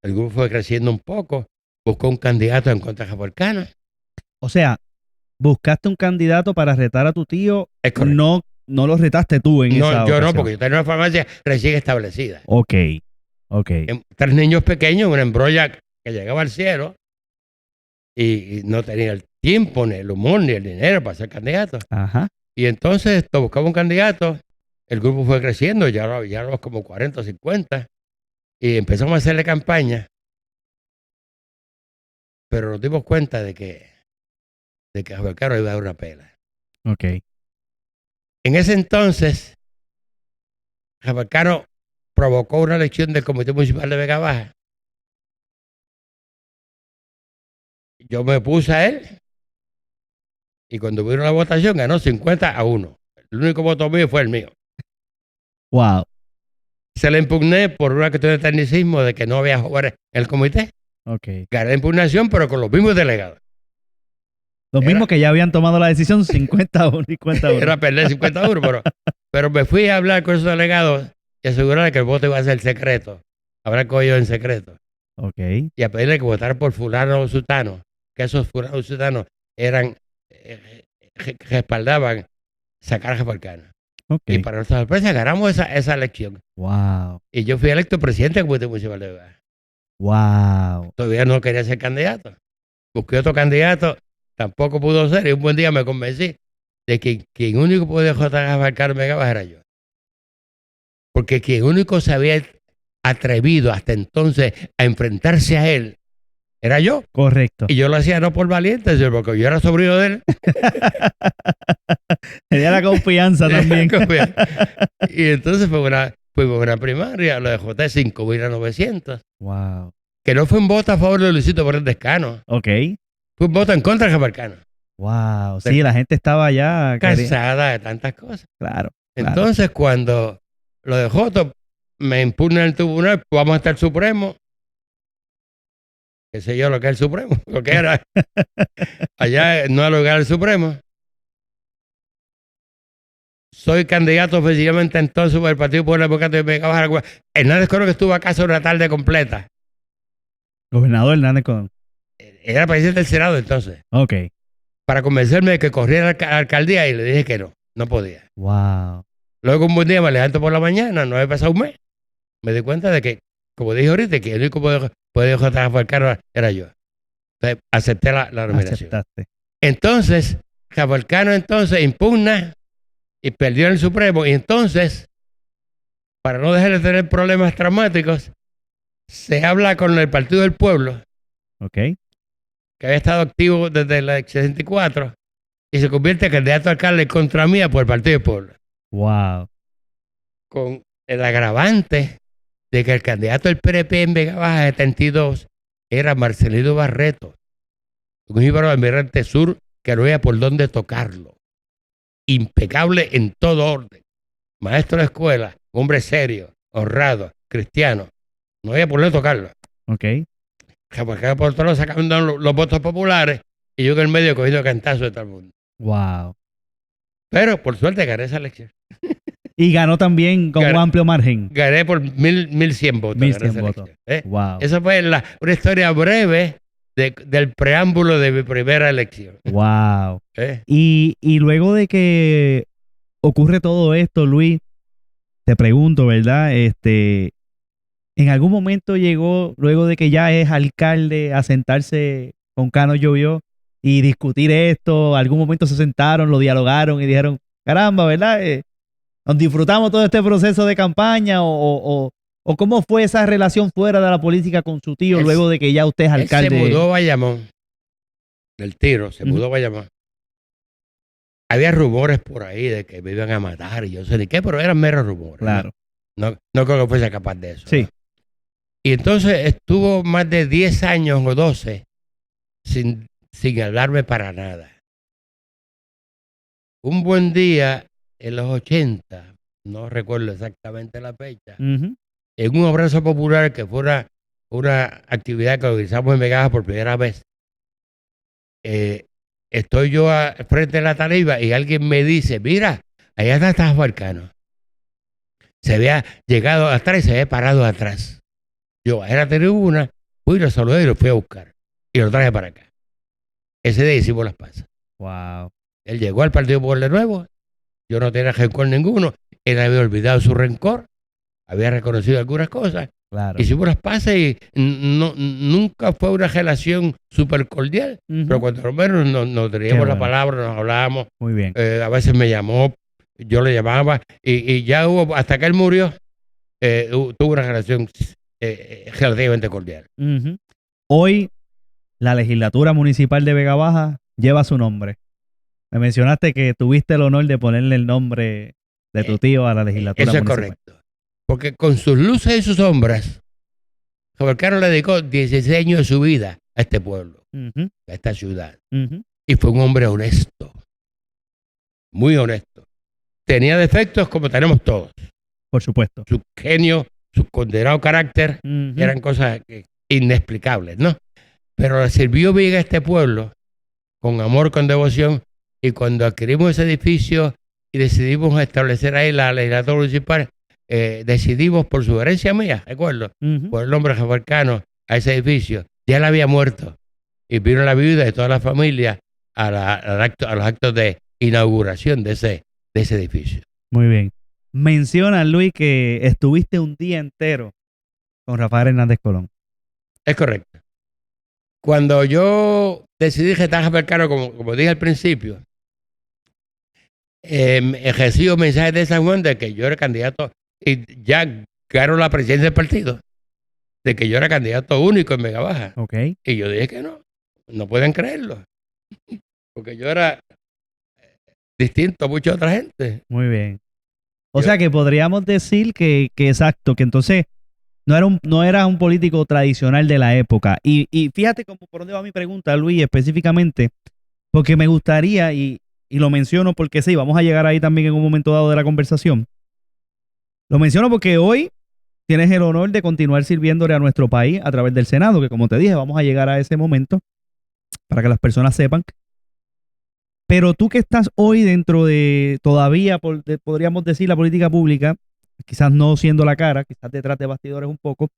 el grupo fue creciendo un poco, buscó un candidato en contra de Japorcano. O sea, buscaste un candidato para retar a tu tío, Es correcto. no lo retaste tú en esa No, yo no, ocasión. porque yo tenía una farmacia recién establecida. Ok. 3 niños pequeños, una embrolla que llegaba al cielo y no tenía el tiempo, ni el humor, ni el dinero para ser candidato. Ajá. Y entonces buscaba un candidato, el grupo fue creciendo, ya éramos como 40 o 50, y empezamos a hacerle campaña, pero nos dimos cuenta de que Javier iba a dar una pela. Ok. En ese entonces, Javier provocó una elección del Comité Municipal de Vega Baja. Yo me puse a él y cuando vino la votación ganó 50-1. El único voto mío fue el mío. Wow. Se le impugné por una cuestión de tecnicismo de que no había jóvenes en el comité. Ok. Gané la impugnación, pero con los mismos delegados. Los mismos que ya habían tomado la decisión 51 y 51. Era perder 50-1, pero me fui a hablar con esos delegados y asegurarle que el voto iba a ser secreto. Hablar con ellos en secreto. Ok. Y a pedirle que votaran por fulano o sutano, que esos fulanos o sutanos eran, respaldaban sacar a Japorcano. Ok. Y para nuestra sorpresa ganamos esa elección. Wow. Y yo fui electo presidente del Comité Municipal de Vega Baja. Wow. Todavía no quería ser candidato. Busqué otro candidato, tampoco pudo ser. Y un buen día me convencí de que quien único podía abarcar Vega Baja era yo. Porque quien único se había atrevido hasta entonces a enfrentarse a él era yo. Correcto. Y yo lo hacía no por valiente, sino porque yo era sobrino de él. Tenía la confianza también. Y entonces fuimos a una primaria, lo de J5, 5.900. Wow. Que no fue un voto a favor de Luisito por el Descano. Ok. Fue un voto en contra de Japorcano. Wow. Sí, la gente estaba ya cansada de tantas cosas. Claro. Entonces, cuando lo de Joto me impugna el tribunal, vamos hasta el Supremo. Qué sé yo lo que es el Supremo, lo que era. Allá no ha logrado el Supremo. Soy candidato oficialmente entonces por el Partido Popular Democrático de Vega Baja. Hernández Colón, que estuvo acá sobre una tarde completa. Gobernador Hernández Colón. Era presidente del Senado entonces. Ok. Para convencerme de que corriera a la alcaldía y le dije que no podía. Wow. Luego un buen día me levanto por la mañana, no había pasado un mes. Me di cuenta de que, como dije ahorita, que el único que podía Japorcano era yo. Entonces acepté la nominación. Aceptaste. Entonces, Japorcano impugna y perdió en el Supremo. Y entonces, para no dejar de tener problemas traumáticos, se habla con el Partido del Pueblo, Ok. que había estado activo desde el 64, y se convierte en candidato a alcalde contra mía por el Partido del Pueblo. Wow. Con el agravante de que el candidato del PNP en Vega Baja 72 era Marcelino Barreto, un íbaro almirante sur que no había por dónde tocarlo. Impecable en todo orden. Maestro de escuela, hombre serio, honrado, cristiano. No había por dónde tocarlo. Ok. Porque por todos sacando los votos populares y yo en el medio cogiendo cantazo de todo el mundo. Wow. Pero por suerte gané esa elección. Y ganó también con un amplio margen. Gané por 1,100 votos. 1,100 votos. Wow. Esa fue una historia breve del preámbulo de mi primera elección. Wow. Y luego de que ocurre todo esto, Luis, te pregunto, ¿verdad? ¿En algún momento llegó, luego de que ya es alcalde, a sentarse con Cano Llovió y discutir esto? ¿Algún momento se sentaron, lo dialogaron y dijeron, caramba, ¿verdad? ¿Nos disfrutamos todo este proceso de campaña o cómo fue esa relación fuera de la política con su tío luego de que ya usted es alcalde? Él se mudó a Bayamón, del Tiro, se mudó a Bayamón. Había rumores por ahí de que me iban a matar y yo sé ni qué, pero eran meros rumores. Claro. No creo que fuese capaz de eso. Sí. ¿No? Y entonces estuvo más de 10 años o 12 sin hablarme para nada. Un buen día, en los 80, no recuerdo exactamente la fecha, en un abrazo popular que fue una actividad que organizamos en Vega Baja por primera vez, estoy yo frente a la tarima y alguien me dice, mira, allá está Japorcano. se había llegado atrás y se había parado atrás. Yo bajé a la tribuna, fui, lo saludé y lo fui a buscar. Y lo traje para acá. Ese día hicimos las paces. Wow. Él llegó al Partido Popular de nuevo. Yo no tenía rencor ninguno. Él había olvidado su rencor. Había reconocido algunas cosas. Claro. Hicimos las paces y nunca fue una relación súper cordial. Pero cuando lo menos nos teníamos la palabra, nos hablábamos. Muy bien. A veces me llamó, yo le llamaba. Y ya hubo, hasta que él murió, tuvo una relación relativamente cordial. Hoy, la legislatura municipal de Vega Baja lleva su nombre. Me mencionaste que tuviste el honor de ponerle el nombre de tu tío a la legislatura municipal. Eso es correcto. Porque con sus luces y sus sombras, Rafael Cano le dedicó 16 años de su vida a este pueblo, a esta ciudad. Y fue un hombre honesto, muy honesto. Tenía defectos como tenemos todos. Por supuesto. Su genio, su condenado carácter, eran cosas inexplicables, ¿no? Pero le sirvió bien a este pueblo, con amor, con devoción, y cuando adquirimos ese edificio y decidimos establecer ahí la legislatura municipal, decidimos por sugerencia mía, recuerdo, por el nombre Rafael Cano a ese edificio. Ya él había muerto y vino la viuda y toda la familia a los actos de inauguración de ese edificio. Muy bien. Menciona, Luis, que estuviste un día entero con Rafael Hernández Colón. Es correcto. Cuando yo decidí gestar a Rafael Cano, como dije al principio, recibo mensajes de San Juan de que yo era candidato y ya ganó la presidencia del partido, de que yo era candidato único en Vega Baja. Okay. Y yo dije que no pueden creerlo, porque yo era distinto a mucha otra gente. Muy bien. O sea que podríamos decir que exacto, que entonces no era un político tradicional de la época. Y fíjate cómo por dónde va mi pregunta, Luis, específicamente, porque me gustaría, y lo menciono porque sí, vamos a llegar ahí también en un momento dado de la conversación. Lo menciono porque hoy tienes el honor de continuar sirviéndole a nuestro país a través del Senado, que como te dije, vamos a llegar a ese momento para que las personas sepan. Pero tú que estás hoy dentro de todavía, podríamos decir, la política pública, quizás no siendo la cara, quizás detrás de bastidores un poco,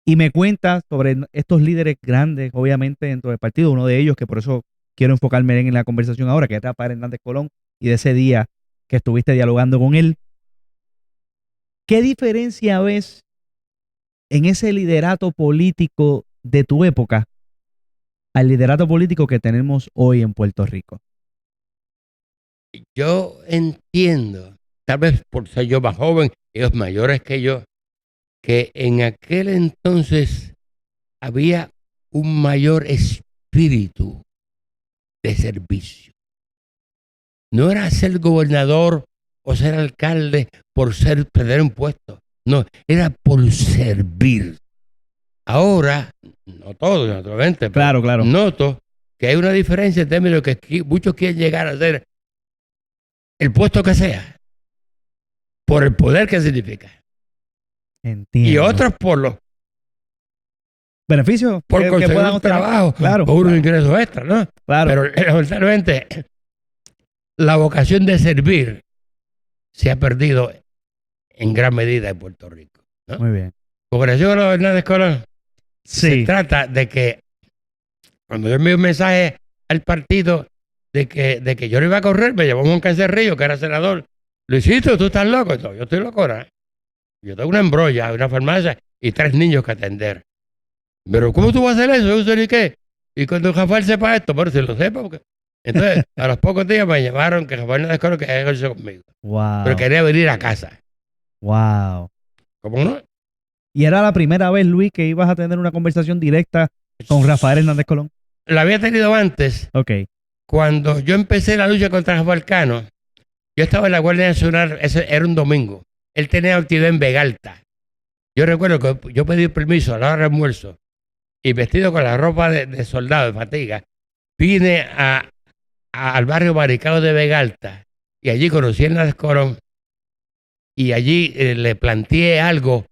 y me cuentas sobre estos líderes grandes, obviamente, dentro del partido, uno de ellos, que por eso quiero enfocarme en la conversación ahora, que es Rafael Hernández Colón, y de ese día que estuviste dialogando con él. ¿Qué diferencia ves en ese liderato político de tu época al liderato político que tenemos hoy en Puerto Rico? Yo entiendo, tal vez por ser yo más joven, ellos mayores que yo, que en aquel entonces había un mayor espíritu de servicio. No era ser gobernador o ser alcalde por perder un puesto. No, era por servir. Ahora, no todo, naturalmente, claro. Noto que hay una diferencia en términos de que muchos quieren llegar a ser el puesto que sea, por el poder que significa. Entiendo. Y otros por los beneficios, por conseguir un trabajo, o unos ingresos extras, ¿no? Claro. Pero lamentablemente la vocación de servir se ha perdido en gran medida en Puerto Rico, ¿no? Muy bien. Con relación a los Hernández Colón, sí. Se trata de que cuando yo envié un mensaje al partido de que yo no iba a correr, me llamó Juan Cancerrillo, que era senador. Luisito, tú estás loco. Yo estoy loco, ¿no? Yo tengo una embrolla, una farmacia y 3 niños que atender. Pero ¿cómo tú vas a hacer eso? Yo sé ni qué. Y cuando Rafael sepa esto, pero si lo sepa, porque... Entonces, a los pocos días me llamaron que Rafael no desconozco que haya hecho conmigo. Wow. Pero quería venir a casa. Wow. ¿Cómo no? Y era la primera vez, Luis, que ibas a tener una conversación directa con Rafael Hernández Colón. La había tenido antes. Ok. Cuando yo empecé la lucha contra Rafael Cano, yo estaba en la Guardia Nacional, ese era un domingo. Él tenía actividad en Vegalta. Yo recuerdo que yo pedí permiso a la hora de almuerzo y vestido con la ropa de soldado, de fatiga, vine al barrio Maricao de Vegalta y allí conocí a Hernández Colón y allí le planteé algo,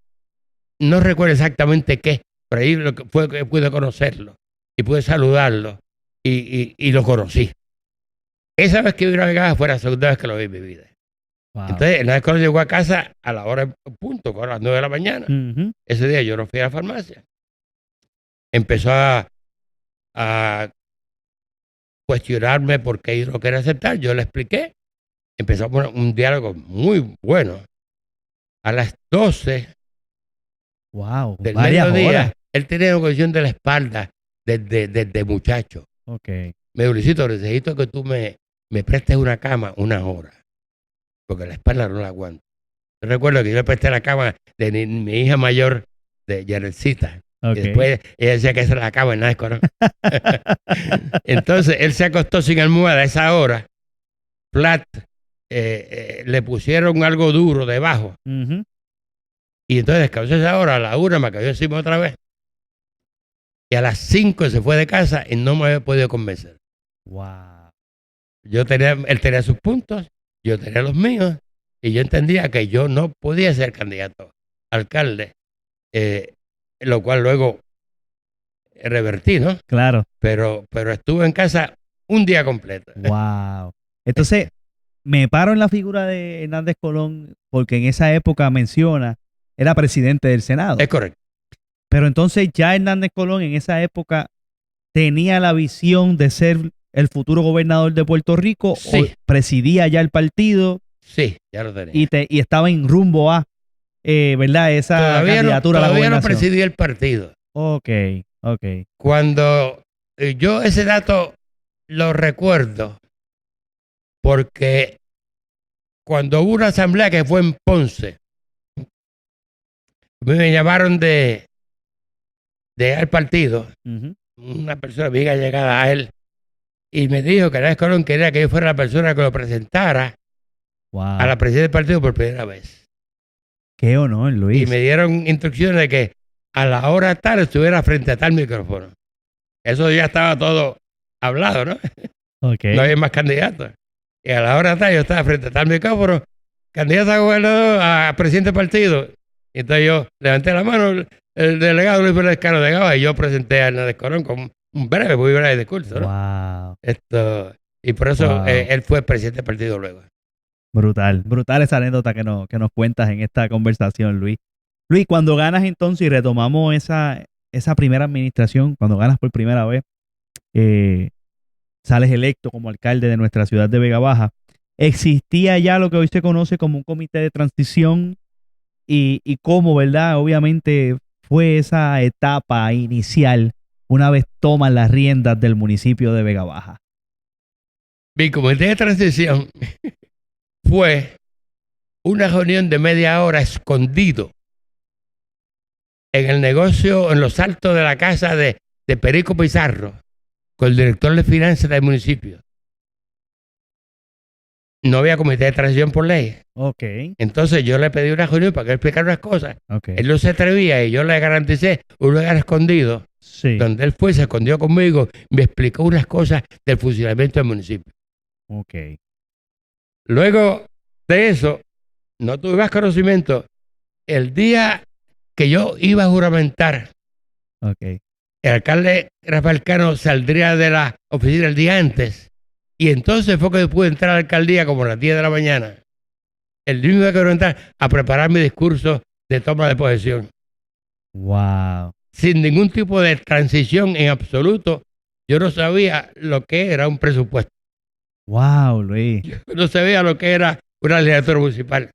no recuerdo exactamente qué, pero ahí lo que fue que pude conocerlo y pude saludarlo y lo conocí. Esa vez que vine a Vegalta fue la segunda vez que lo vi en mi vida. Wow. Entonces, Hernández Colón llegó a casa a la hora en punto, a las 9 de la mañana. Ujú. Ese día yo no fui a la farmacia. Empezó a cuestionarme por qué yo no quería aceptar. Yo le expliqué. Empezamos un diálogo muy bueno. A las 12 Wow. del Varias mediodía, horas. él tenía una condición de la espalda desde muchacho. Ok. Me dijo, Luisito, necesito que tú me prestes una cama una hora, porque la espalda no la aguanto. Yo recuerdo que yo le presté la cama de mi hija mayor, de Yaretcita. Ok. Y después ella decía que esa era la cama en Nazco, ¿no? Entonces él se acostó sin almohada a esa hora, flat, le pusieron algo duro debajo. Ujú. Y entonces descansó esa hora, a la 1 me cayó encima otra vez. Y a las 5 se fue de casa y no me había podido convencer. Wow. Él tenía sus puntos, yo tenía los míos, y yo entendía que yo no podía ser candidato a alcalde, lo cual luego revertí, ¿no? Claro. Pero estuve en casa un día completo. Wow. Entonces, me paro en la figura de Hernández Colón porque en esa época menciona, era presidente del Senado. Es correcto. Pero entonces ya Hernández Colón en esa época tenía la visión de ser el futuro gobernador de Puerto Rico, Sí. o presidía ya el partido Sí, ya lo tenía. y estaba en rumbo a, ¿verdad? Esa candidatura a la todavía no gobernación. presidí el partido. Ok. Cuando yo ese dato lo recuerdo porque cuando hubo una asamblea que fue en Ponce, me llamaron de al partido, Ujú. una persona amiga llegada a él, y me dijo que Hernández Colón quería que yo fuera la persona que lo presentara Wow. a la presidencia del partido por primera vez. Qué honor, Luis. Y me dieron instrucciones de que a la hora tal estuviera frente a tal micrófono. Eso ya estaba todo hablado, ¿no? Ok. No había más candidatos. Y a la hora tal yo estaba frente a tal micrófono, candidato a gobernador, a presidente del partido. Y entonces yo levanté la mano, el delegado Luis Pérez Cano llegaba y yo presenté a Hernández Colón con un breve, muy breve discurso, ¿no? Wow. Y por eso Wow. él fue presidente del partido luego. Brutal esa anécdota que nos cuentas en esta conversación, Luis. Luis, cuando ganas entonces y retomamos esa primera administración, cuando ganas por primera vez, sales electo como alcalde de nuestra ciudad de Vega Baja, existía ya lo que hoy se conoce como un comité de transición y cómo, ¿verdad? Obviamente fue esa etapa inicial una vez toman las riendas del municipio de Vega Baja. Mi comité de transición fue una reunión de media hora escondido en el negocio, en los altos de la casa de Perico Pizarro, con el director de finanzas del municipio. No había comité de transición por ley. Ok. Entonces yo le pedí una reunión para que él explicara unas cosas. Ok. Él no se atrevía y yo le garanticé un lugar escondido, Sí. donde él fue, se escondió conmigo, me explicó unas cosas del funcionamiento del municipio. Ok. Luego de eso, no tuve más conocimiento. El día que yo iba a juramentar, Ok. el alcalde Rafael Cano saldría de la oficina el día antes, y entonces fue que pude entrar a la alcaldía como a las 10 de la mañana. El mismo día que iba a entrar a preparar mi discurso de toma de posesión. Wow. Sin ningún tipo de transición en absoluto. Yo no sabía lo que era un presupuesto. Wow, Luis. Yo no sabía lo que era una legislatura municipal.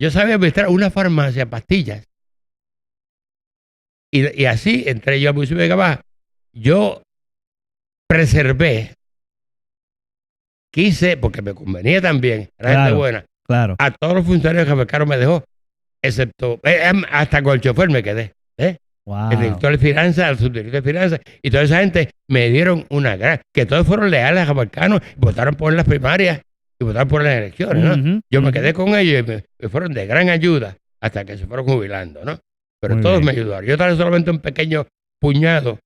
Yo sabía administrar una farmacia, pastillas. Y así entré yo al municipio de Vega Baja. Yo preservé, quise, porque me convenía también, era gente buena, Claro. a todos los funcionarios que Mercado me dejó, excepto, hasta con el chofer me quedé. Wow. El director de finanzas, el subdirector de finanzas, y toda esa gente me dieron una gran, que todos fueron leales a Jamarcano, votaron por las primarias y votaron por las elecciones, ¿no? Ujú, Yo me ujú. quedé con ellos y me fueron de gran ayuda hasta que se fueron jubilando, ¿no? Pero Muy todos bien. me ayudaron. Yo traje solamente un pequeño puñado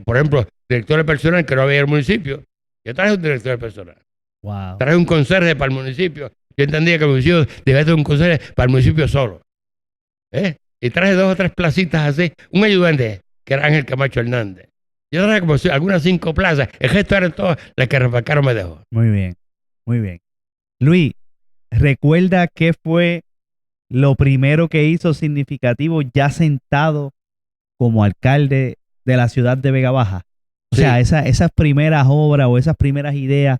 por ejemplo, director de personal que no había en el municipio. Yo traje un director de personal. Wow. Traje un conserje para el municipio. Yo entendía que el municipio debía tener un conserje para el municipio solo. Y traje 2 o 3 placitas así. Un ayudante, que era Ángel Camacho Hernández. Yo traje como algunas 5 plazas. El resto eran todas las que Rafael Cano me dejó. Muy bien. Muy bien. Luis, ¿Recuerda qué fue lo primero que hizo significativo ya sentado como alcalde de la ciudad de Vega Baja? O Sí. sea, esas primeras obras o esas primeras ideas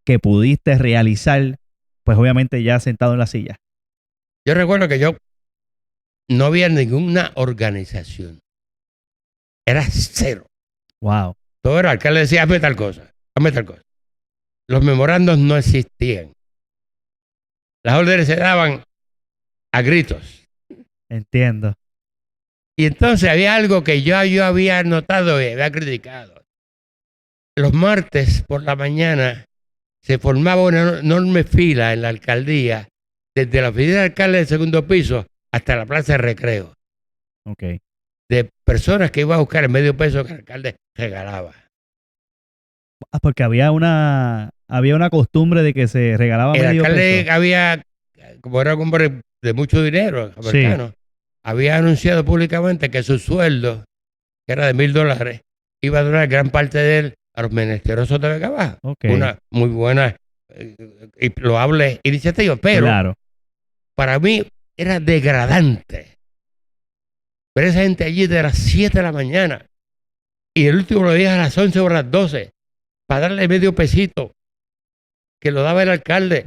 que pudiste realizar, pues obviamente ya sentado en la silla. Yo recuerdo que yo no había ninguna organización. Era cero. Wow. Todo era el alcalde decía, hazme tal cosa, hazme tal cosa. Los memorandos no existían. Las órdenes se daban a gritos. Entiendo. Y entonces había algo que yo había notado y había criticado. Los martes por la mañana se formaba una enorme fila en la alcaldía, desde la oficina del alcalde del segundo piso hasta la plaza de recreo, Ok. de personas que iban a buscar el medio peso que el alcalde regalaba. Ah, porque había una costumbre de que se regalaba El medio alcalde peso. había, como era un hombre de mucho dinero, Sí. americano, había anunciado públicamente que su sueldo, que era de $1,000, iba a donar gran parte de él a los menesterosos de Vega Baja. Ok. Una muy buena y loable iniciativa, pero Claro. para mí era degradante ver a esa gente allí de las 7 de la mañana y el último lo día a las 11 o a las 12 para darle medio pesito que lo daba el alcalde.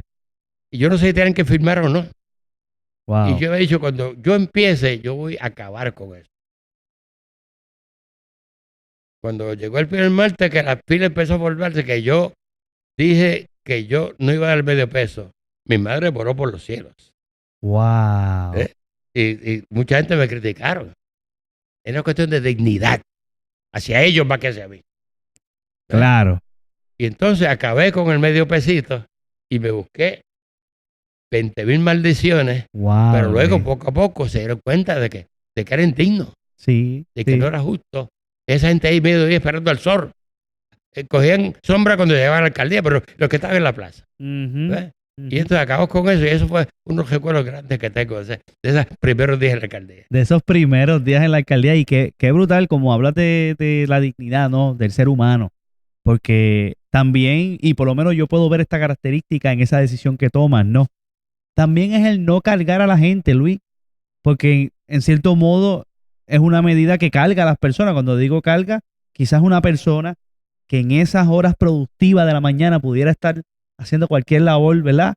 Y yo no sé si tienen que firmar o no. Y Wow. yo he dicho, cuando yo empiece, yo voy a acabar con eso. Cuando llegó el primer martes, que la fila empezó a formarse, que yo dije que yo no iba a dar medio peso, mi madre voló por los cielos. Wow. ¿Eh? Y mucha gente me criticaron. Era una cuestión de dignidad hacia ellos más que hacia mí. Claro. Y entonces acabé con el medio pesito y me busqué 20,000 maldiciones, Wow. pero luego poco a poco se dieron cuenta de que era indigno, Sí. de que Sí. no era justo. Esa gente ahí medio día esperando al sol. Cogían sombra cuando llegaban a la alcaldía, pero los que estaban en la plaza. Ujú, ¿Ves? ujú. Y entonces acabamos con eso, y eso fue unos recuerdos grandes que tengo de esos primeros días en la alcaldía. De esos primeros días en la alcaldía y qué brutal como hablas de la dignidad, ¿no? Del ser humano. Porque también, y por lo menos yo puedo ver esta característica en esa decisión que tomas, ¿no? También es el no cargar a la gente, Luis, porque en cierto modo es una medida que carga a las personas. Cuando digo carga, quizás una persona que en esas horas productivas de la mañana pudiera estar haciendo cualquier labor, ¿verdad?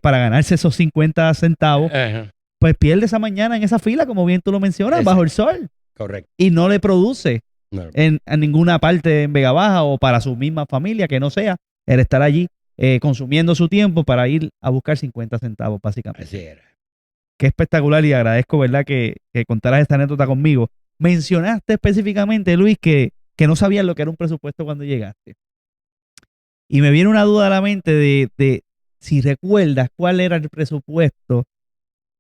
Para ganarse esos 50 centavos, Ajá, pues pierde esa mañana en esa fila, como bien tú lo mencionas, bajo el sol, correcto. y no le produce No, en ninguna parte en Vega Baja o para su misma familia, que no sea el estar allí consumiendo su tiempo para ir a buscar 50 centavos, básicamente. así era. Qué espectacular y agradezco, ¿verdad?, que contaras esta anécdota conmigo. Mencionaste específicamente, Luis, que no sabías lo que era un presupuesto cuando llegaste. Y me viene una duda a la mente de si recuerdas cuál era el presupuesto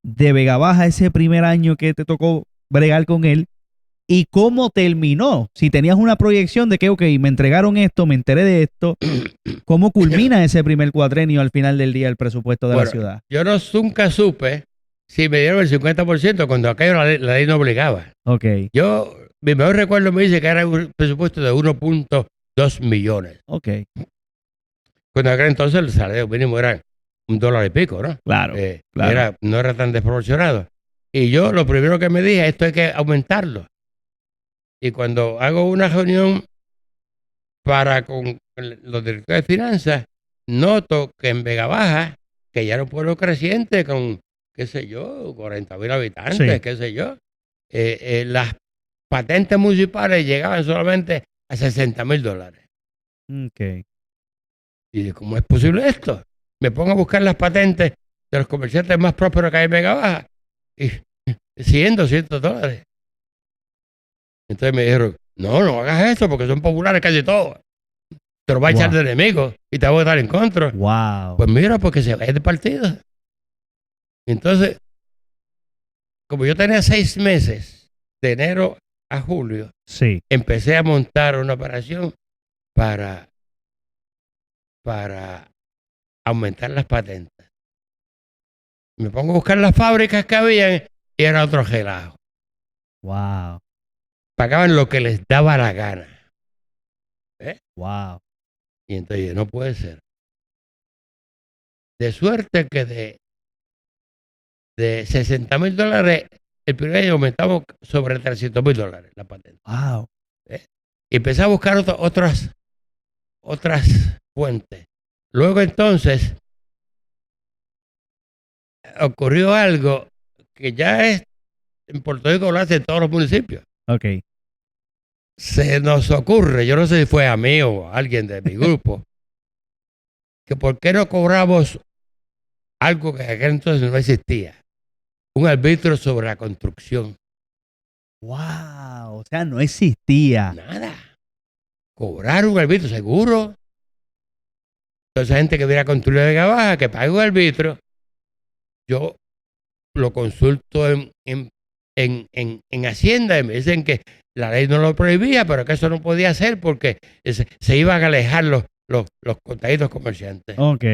de Vega Baja ese primer año que te tocó bregar con él y cómo terminó. Si tenías una proyección de que, ok, me entregaron esto, me enteré de esto, ¿cómo culmina ese primer cuatrenio al final del día el presupuesto de la ciudad? Yo nunca supe si me dieron el 50% cuando aquello la ley no obligaba. Ok. Mi mejor recuerdo me dice que era un presupuesto de 1.2 millones. Ok. Cuando aquel entonces el salario mínimo era $1 y pico, ¿no? Claro, claro. No era tan desproporcionado. Y yo lo primero que me dije, esto hay que aumentarlo. Y cuando hago una reunión con los directores de finanzas, noto que en Vega Baja, que ya era un pueblo creciente con, qué sé yo, 40,000 habitantes, Sí. qué sé yo, las patentes municipales llegaban solamente a $60,000. Ok. Y dije, ¿cómo es posible esto? Me pongo a buscar las patentes de los comerciantes más prósperos que hay en Vega Baja y $100, $200. Entonces me dijeron, no hagas eso porque son populares casi todos. Te lo va a echar de enemigo y te va a votar en contra. Wow. Pues mira, porque se vaya de partido. Entonces, como yo tenía 6 meses, de enero a julio, Sí. empecé a montar una operación para aumentar las patentes. Me pongo a buscar las fábricas que habían y era otro relajo. Wow. Pagaban lo que les daba la gana. Wow. Y entonces no puede ser. De suerte que de $60,000, el primer año aumentamos sobre $300,000 la patente. Wow. Y empecé a buscar otras fuentes. Luego entonces ocurrió algo que ya es en Puerto Rico, lo hacen todos los municipios. Ok. Se nos ocurre, yo no sé si fue a mí o a alguien de mi grupo, que por qué no cobramos algo que en aquel entonces no existía, un arbitrio sobre la construcción. Wow. O sea, no existía. Nada. Cobrar un arbitrio seguro. Entonces, gente que viene a construir de Vega Baja, que pague un arbitrio, yo lo consulto en Hacienda y me dicen que la ley no lo prohibía, pero que eso no podía hacer porque se iban a alejar los contaditos comerciantes. Ok.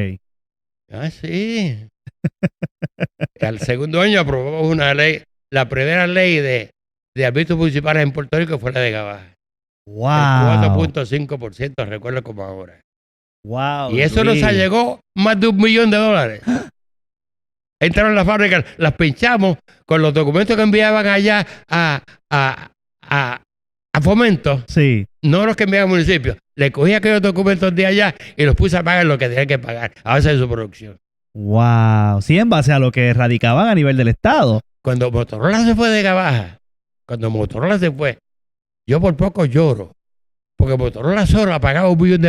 Ah, sí. Al segundo año aprobamos una ley, la primera ley de arbitrios municipales en Puerto Rico fue la de Vega Baja. Wow. El 4.5%, recuerdo como ahora. Wow. Y eso Luis. nos allegó más de $1 millón. Entraron a la fábrica, las pinchamos con los documentos que enviaban allá a Fomento, Sí. no los que enviaban al municipio. Le cogí aquellos documentos de allá y los puse a pagar lo que tenían que pagar a base de su producción. Wow. Sí, en base a lo que radicaban a nivel del Estado. Cuando Motorola se fue de Vega Baja, yo por poco lloro. Porque Motorola solo ha pagado $1 millón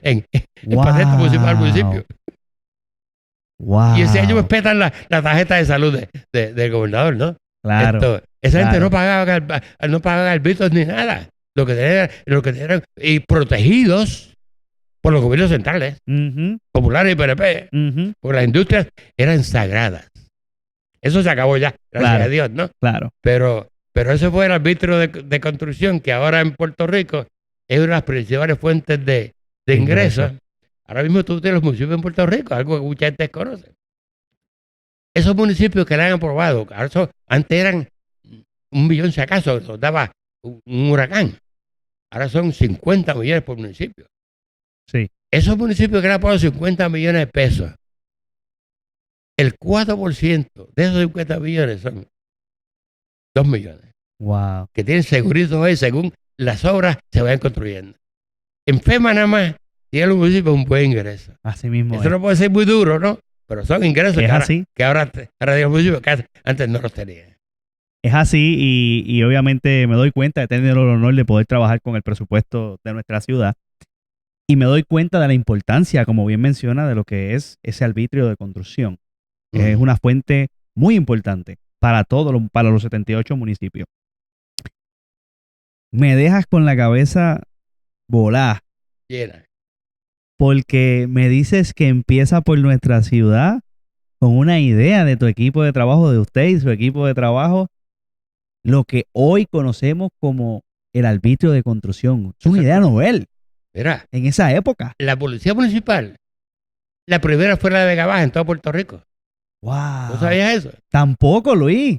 en patente municipal al municipio. Wow. Y ese año me petan la tarjeta de salud del gobernador, ¿no? Claro. Esa gente no pagaba arbitrios ni nada. Lo que tenían, y protegidos por los gobiernos centrales, populares y PNP, porque las industrias eran sagradas. Eso se acabó ya, gracias a Dios, ¿no? Claro. Pero ese fue el arbitrio de construcción, que ahora en Puerto Rico es una de las principales fuentes de ingresos. Ahora mismo tú tienes los municipios en Puerto Rico, algo que mucha gente desconoce. Esos municipios que le han aprobado, antes eran 1 millón si acaso, nos daba un huracán. Ahora son 50 millones por municipio. Sí. Esos municipios que le han aprobado 50 millones de pesos, el 4% de esos 50 millones son 2 millones. Wow. Que tienen seguritos hoy según las obras se vayan construyendo. En FEMA nada más tiene los municipios un buen ingreso. Así mismo. Eso no puede ser muy duro, ¿no? Pero son ingresos que ahora tienen los municipios que antes no los tenían. Es así y obviamente me doy cuenta de tener el honor de poder trabajar con el presupuesto de nuestra ciudad y me doy cuenta de la importancia, como bien menciona, de lo que es ese arbitrio de construcción. Es una fuente muy importante para para los 78 municipios. Me dejas con la cabeza volada. Llena. Porque me dices que empieza por nuestra ciudad con una idea de tu equipo de trabajo, de usted y su equipo de trabajo, lo que hoy conocemos como el arbitrio de construcción. Es una idea novel. Mira, en esa época. La policía municipal, la primera fue la de Vega Baja en todo Puerto Rico. Wow. ¿No sabías eso? Tampoco, Luis.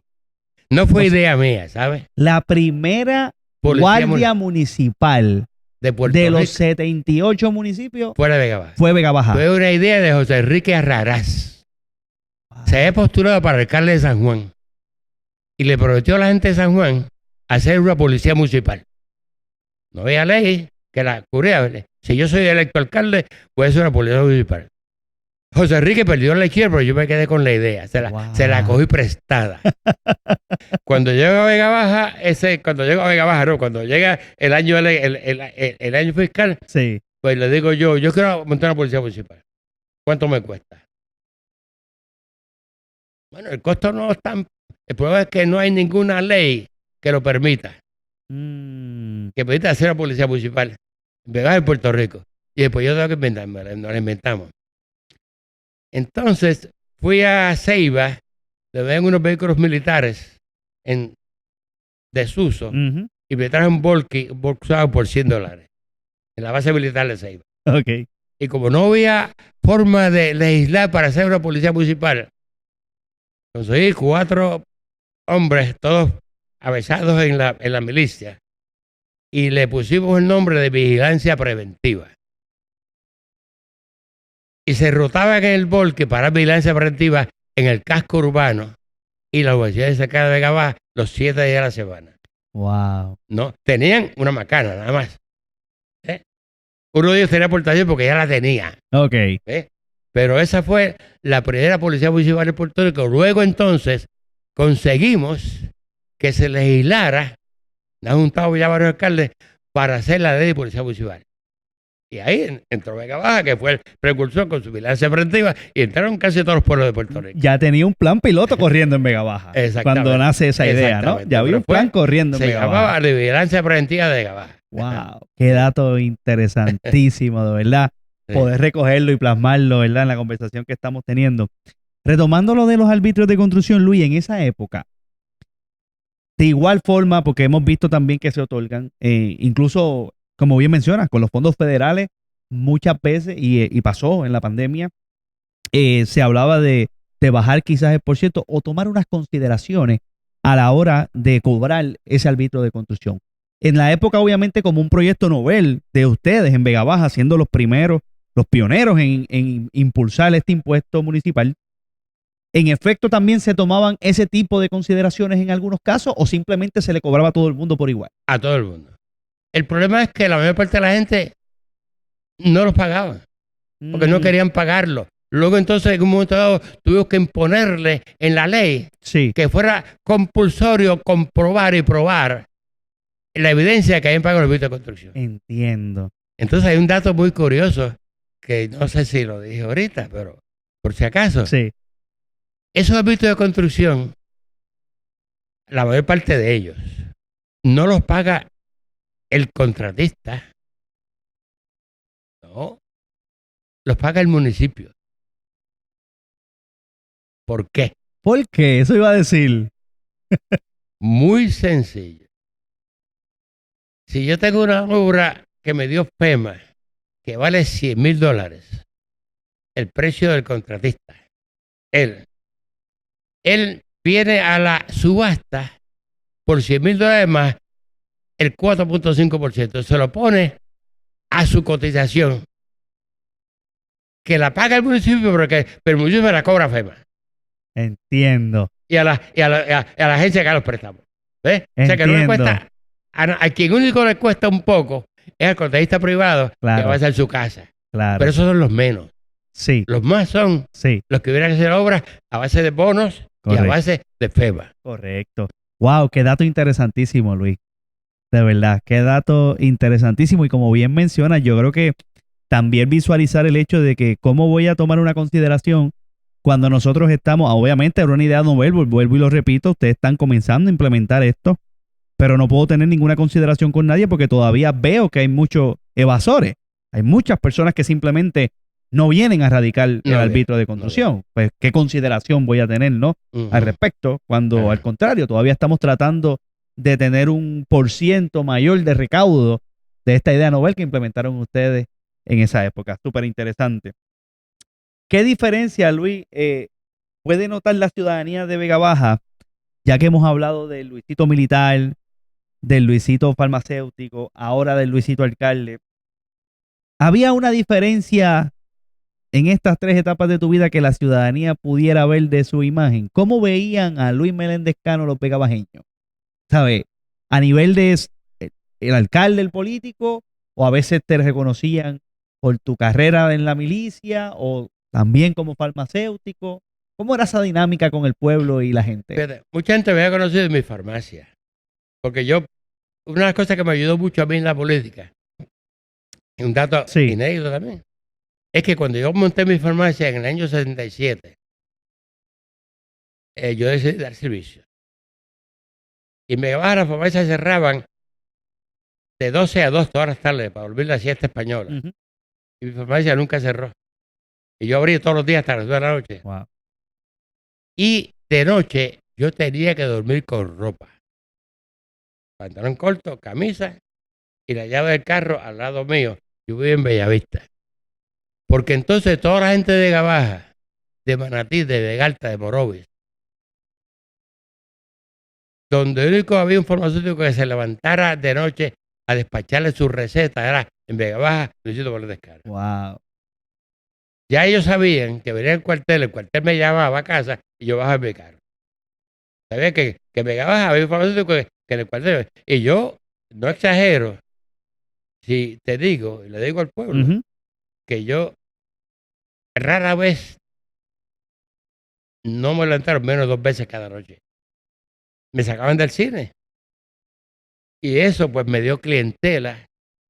No fue idea mía, ¿sabes? La primera guardia municipal de Puerto Rico, los 78 municipios, fue de Vega Baja. Fue Vega Baja. Fue una idea de José Enrique Arrarás. Se había postulado para alcalde de San Juan y le prometió a la gente de San Juan hacer una policía municipal. No había ley que la cubriera. Si yo soy electo alcalde, voy a hacer una policía municipal. José Enrique perdió la izquierda, pero yo me quedé con la idea. Se la cogí prestada. Cuando llego a Vega Baja, cuando llega el año el año fiscal, sí, pues le digo yo quiero montar una policía municipal. ¿Cuánto me cuesta? Bueno, el costo no es tan... El problema es que no hay ninguna ley que lo permita. Que permita hacer una policía municipal en Vega Baja, en Puerto Rico. Y después yo tengo que inventarme, nos la inventamos. Entonces fui a Ceiba, le ven unos vehículos militares en desuso y me traje un Volkswagen por $100 en la base militar de Ceiba. Okay. Y como no había forma de legislar para hacer una policía municipal, conseguí 4 hombres, todos avesados en la milicia, y le pusimos el nombre de vigilancia preventiva. y se rotaban en el volque para vigilancia preventiva en el casco urbano y la Universidad de Cercana de Vega Baja los 7 días de la semana. Wow. No, tenían una macana nada más. ¿Eh? Uno de ellos tenía portaaviones porque ya la tenía. Ok. ¿Eh? Pero esa fue la primera policía municipal de Puerto Rico. Luego entonces conseguimos que se legislara, la Junta ya varios alcaldes, para hacer la ley de policía municipal. Y ahí entró Vega Baja, que fue el precursor con su vigilancia preventiva, y entraron casi todos los pueblos de Puerto Rico. Ya tenía un plan piloto corriendo en Vega Baja. Cuando nace esa idea, ¿no? Ya había un plan corriendo en Vega Baja. Se llamaba la vigilancia preventiva de Vega Baja. Wow, qué dato interesantísimo, de verdad. Sí. Poder recogerlo y plasmarlo, ¿verdad? En la conversación que estamos teniendo. Retomando lo de los arbitrios de construcción, Luis, en esa época, de igual forma, porque hemos visto también que se otorgan, incluso, como bien mencionas, con los fondos federales, muchas veces, y pasó en la pandemia, se hablaba de bajar quizás el % o tomar unas consideraciones a la hora de cobrar ese arbitrio de construcción. En la época, obviamente, como un proyecto novel de ustedes en Vega Baja, siendo los primeros, los pioneros en impulsar este impuesto municipal, ¿en efecto también se tomaban ese tipo de consideraciones en algunos casos o simplemente se le cobraba a todo el mundo por igual? A todo el mundo. El problema es que la mayor parte de la gente no los pagaba, porque no querían pagarlo. Luego entonces en un momento dado tuvimos que imponerle en la ley que fuera compulsorio comprobar y probar la evidencia de que hayan pagado el arbitrio de construcción. Entiendo. Entonces hay un dato muy curioso que no sé si lo dije ahorita, pero por si acaso. Sí. Esos arbitrios de construcción, la mayor parte de ellos, no los paga el contratista. No. Los paga el municipio. ¿Por qué? ¿Por qué? Eso iba a decir. Muy sencillo. Si yo tengo una obra que me dio FEMA, que vale $100,000, el precio del contratista, él viene a la subasta por $100,000 más el 4.5%. Se lo pone a su cotización, que la paga el municipio, pero el municipio me la cobra FEMA. Entiendo. Y a la agencia que los prestamos. ¿Ves? O sea que no le cuesta. A quien único le cuesta un poco es al contratista privado, claro, que va a hacer su casa. Claro. Pero esos son los menos. Sí. Los más son los que hubieran que hacer obras a base de bonos. Correcto. Y a base de FEMA. Correcto. Wow, qué dato interesantísimo, Luis. De verdad, qué dato interesantísimo. Y como bien mencionas, yo creo que también visualizar el hecho de que cómo voy a tomar una consideración cuando nosotros estamos, obviamente era una idea novel, vuelvo y lo repito, ustedes están comenzando a implementar esto, pero no puedo tener ninguna consideración con nadie porque todavía veo que hay muchos evasores. Hay muchas personas que simplemente no vienen a radicar el arbitrio de construcción. Pues, ¿qué consideración voy a tener, no? Al respecto, cuando al contrario, todavía estamos tratando de tener un % mayor de recaudo de esta idea novel que implementaron ustedes en esa época. Súper interesante. ¿Qué diferencia, Luis, puede notar la ciudadanía de Vega Baja, ya que hemos hablado del Luisito militar, del Luisito farmacéutico, ahora del Luisito alcalde? ¿Había una diferencia en estas 3 etapas de tu vida que la ciudadanía pudiera ver de su imagen? ¿Cómo veían a Luis Meléndez Cano los vegabajeños? ¿Sabes? A nivel de el alcalde, el político, o a veces te reconocían por tu carrera en la milicia, o también como farmacéutico. ¿Cómo era esa dinámica con el pueblo y la gente? Fíjate, mucha gente me ha conocido en mi farmacia. Porque una de las cosas que me ayudó mucho a mí en la política, un dato inédito también, es que cuando yo monté mi farmacia en el año 67, yo decidí dar servicio. Y me Vega Baja las farmacias cerraban de 12 a 2 horas tarde para volver la siesta española. Y mi farmacia nunca cerró. Y yo abrí todos los días hasta las 2 de la noche. Wow. Y de noche yo tenía que dormir con ropa. Pantalón corto, camisa y la llave del carro al lado mío. Yo vivo en Bellavista. Porque entonces toda la gente de Vega Baja, de Manatí, de Vegalta, de Morovis, donde único había un farmacéutico que se levantara de noche a despacharle su receta, era en Vega Baja, Luisito Meléndez Cano. Wow. Ya ellos sabían que venía el cuartel me llamaba a casa y yo bajaba mi carro. Sabía que me llamaba a ver información que en el cuartel. Y yo no exagero si te digo, y le digo al pueblo, que yo rara vez no me levantaron menos 2 veces cada noche. Me sacaban del cine. Y eso pues me dio clientela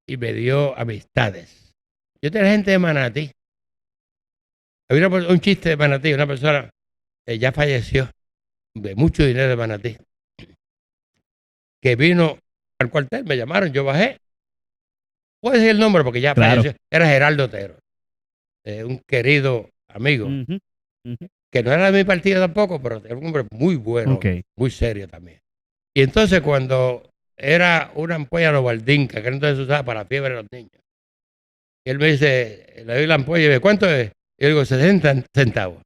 y me dio amistades. Yo tenía gente de Manatí. Había un chiste de Manatí, una persona que ya falleció, de mucho dinero de Manatí, que vino al cuartel, me llamaron, yo bajé. Puedo decir el nombre porque ya falleció. Era Geraldo Otero, un querido amigo, que no era de mi partido tampoco, pero era un hombre muy bueno, muy serio también. Y entonces cuando era una ampolla novaldinca, que entonces se usaba para la fiebre de los niños, y él me dice, le doy la ampolla y me dice, ¿cuánto es? Y yo digo, 60 centavos.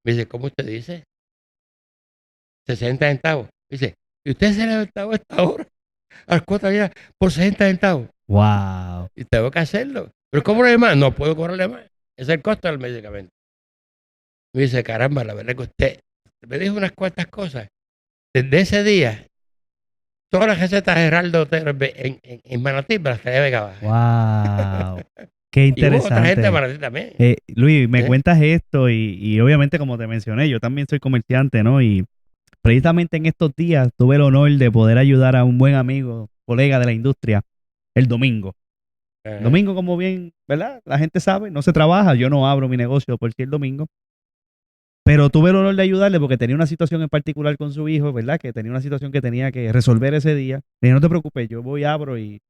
Me dice, ¿cómo usted dice? 60 centavos. Me dice, ¿y usted se levantó a esta hora? A las 4 de la mañana por 60 centavos. Wow. Y tengo que hacerlo. Pero ¿cómo le más? No puedo cobrarle más. Es el costo del medicamento. Me dice, caramba, la verdad que usted me dijo unas cuantas cosas. Desde ese día, todas las recetas de Geraldo Otero en Manatí me las traía de Vega Baja. Wow. Qué interesante. Y hubo otra gente de Manatí también. Luis, me cuentas esto y obviamente como te mencioné, yo también soy comerciante, ¿no? Y precisamente en estos días tuve el honor de poder ayudar a un buen amigo, colega de la industria, el domingo. El domingo, como bien, ¿verdad? La gente sabe, no se trabaja, yo no abro mi negocio por si el domingo. Pero tuve el honor de ayudarle porque tenía una situación en particular con su hijo, ¿verdad? Que tenía una situación que tenía que resolver ese día. Le dije, no te preocupes, yo voy, abro y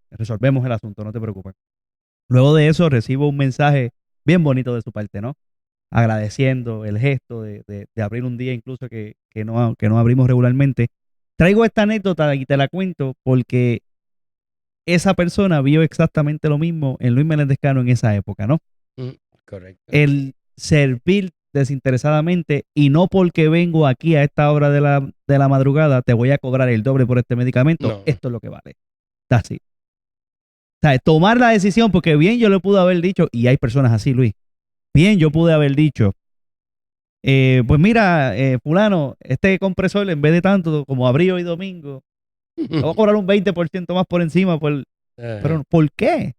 resolvemos el asunto, no te preocupes. Luego de eso recibo un mensaje bien bonito de su parte, ¿no? Agradeciendo el gesto de abrir un día incluso que no abrimos regularmente. Traigo esta anécdota y te la cuento porque esa persona vio exactamente lo mismo en Luis Meléndez Cano en esa época, ¿no? Correcto. El servir desinteresadamente y no porque vengo aquí a esta hora de la madrugada te voy a cobrar el doble por este medicamento. No. Esto es lo que vale. Está así. O sea, tomar la decisión, porque bien yo le pude haber dicho, y hay personas así, Luis, bien yo pude haber dicho, pues mira, fulano, este compresor en vez de tanto como abril y domingo, te voy a cobrar un 20% más por encima. Pero ¿por qué?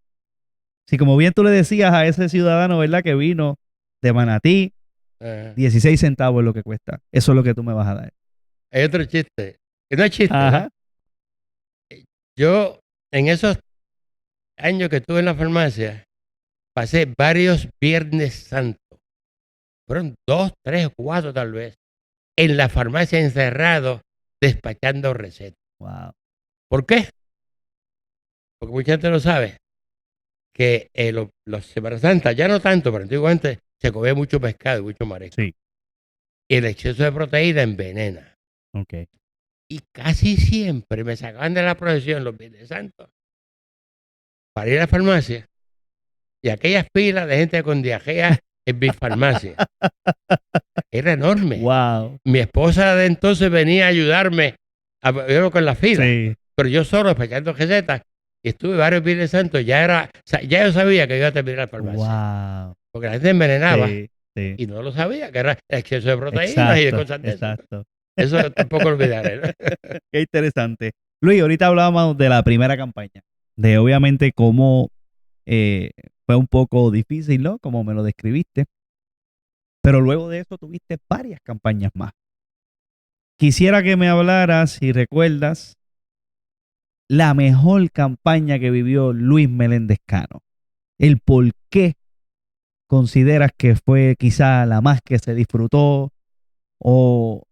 Si como bien tú le decías a ese ciudadano, ¿verdad? Que vino de Manatí, 16 centavos es lo que cuesta. Eso es lo que tú me vas a dar. Hay otro chiste. No es chiste. Yo, en esos años que estuve en la farmacia, pasé varios Viernes Santos. Fueron 2, 3, 4 tal vez. En la farmacia encerrado, despachando recetas. Wow. ¿Por qué? Porque mucha gente lo sabe. Que los Semanas Santas, ya no tanto, pero antiguamente se comía mucho pescado y mucho marisco. Sí. Y el exceso de proteína envenena. Ok. Y casi siempre me sacaban de la procesión los Viernes Santos para ir a la farmacia. Y aquellas filas de gente con diarrea en mi farmacia. Era enorme. Wow. Mi esposa de entonces venía a ayudarme con la fila. Sí. Pero yo solo despachando recetas. Y estuve varios Viernes Santos, ya yo sabía que iba a terminar la farmacia. Wow. Porque la gente envenenaba y no lo sabía, que era exceso de proteínas y de cosas de exacto. Eso tampoco olvidaré, ¿no? Qué interesante. Luis, ahorita hablábamos de la primera campaña, de obviamente cómo fue un poco difícil, ¿no? Como me lo describiste. Pero luego de eso tuviste varias campañas más. Quisiera que me hablaras, si recuerdas, la mejor campaña que vivió Luis Meléndez Cano. El por qué consideras que fue quizá la más que se disfrutó o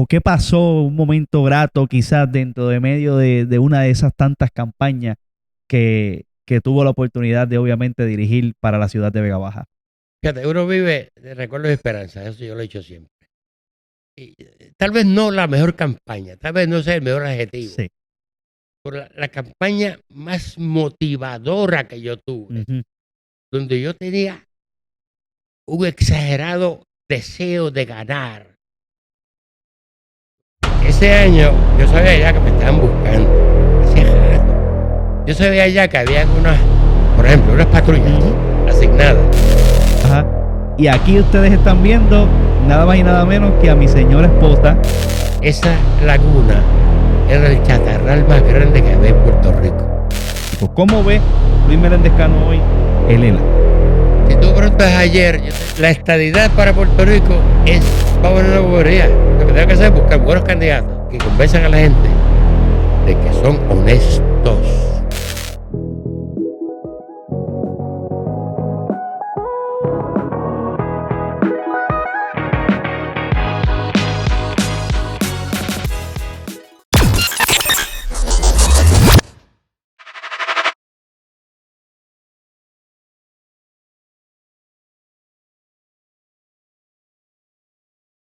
qué pasó, un momento grato quizás dentro de medio de una de esas tantas campañas que tuvo la oportunidad de obviamente dirigir para la ciudad de Vega Baja. Fíjate, uno vive de recuerdos y esperanzas, eso yo lo he dicho siempre. Y, tal vez no la mejor campaña, tal vez no sea el mejor adjetivo. Sí. Por la campaña más motivadora que yo tuve, donde yo tenía un exagerado deseo de ganar. Ese año yo sabía ya que me estaban buscando, hacía rato. Yo sabía ya que había por ejemplo, unas patrullas asignadas Y aquí ustedes están viendo nada más y nada menos que a mi señora esposa. Esa laguna era el chatarral más grande que había en Puerto Rico. Pues, ¿cómo ve Luis Meléndez Cano hoy el ELA? Si tú preguntas ayer, la estadidad para Puerto Rico es, vamos a una bobería. Lo que tengo que hacer es buscar buenos candidatos que convenzan a la gente de que son honestos.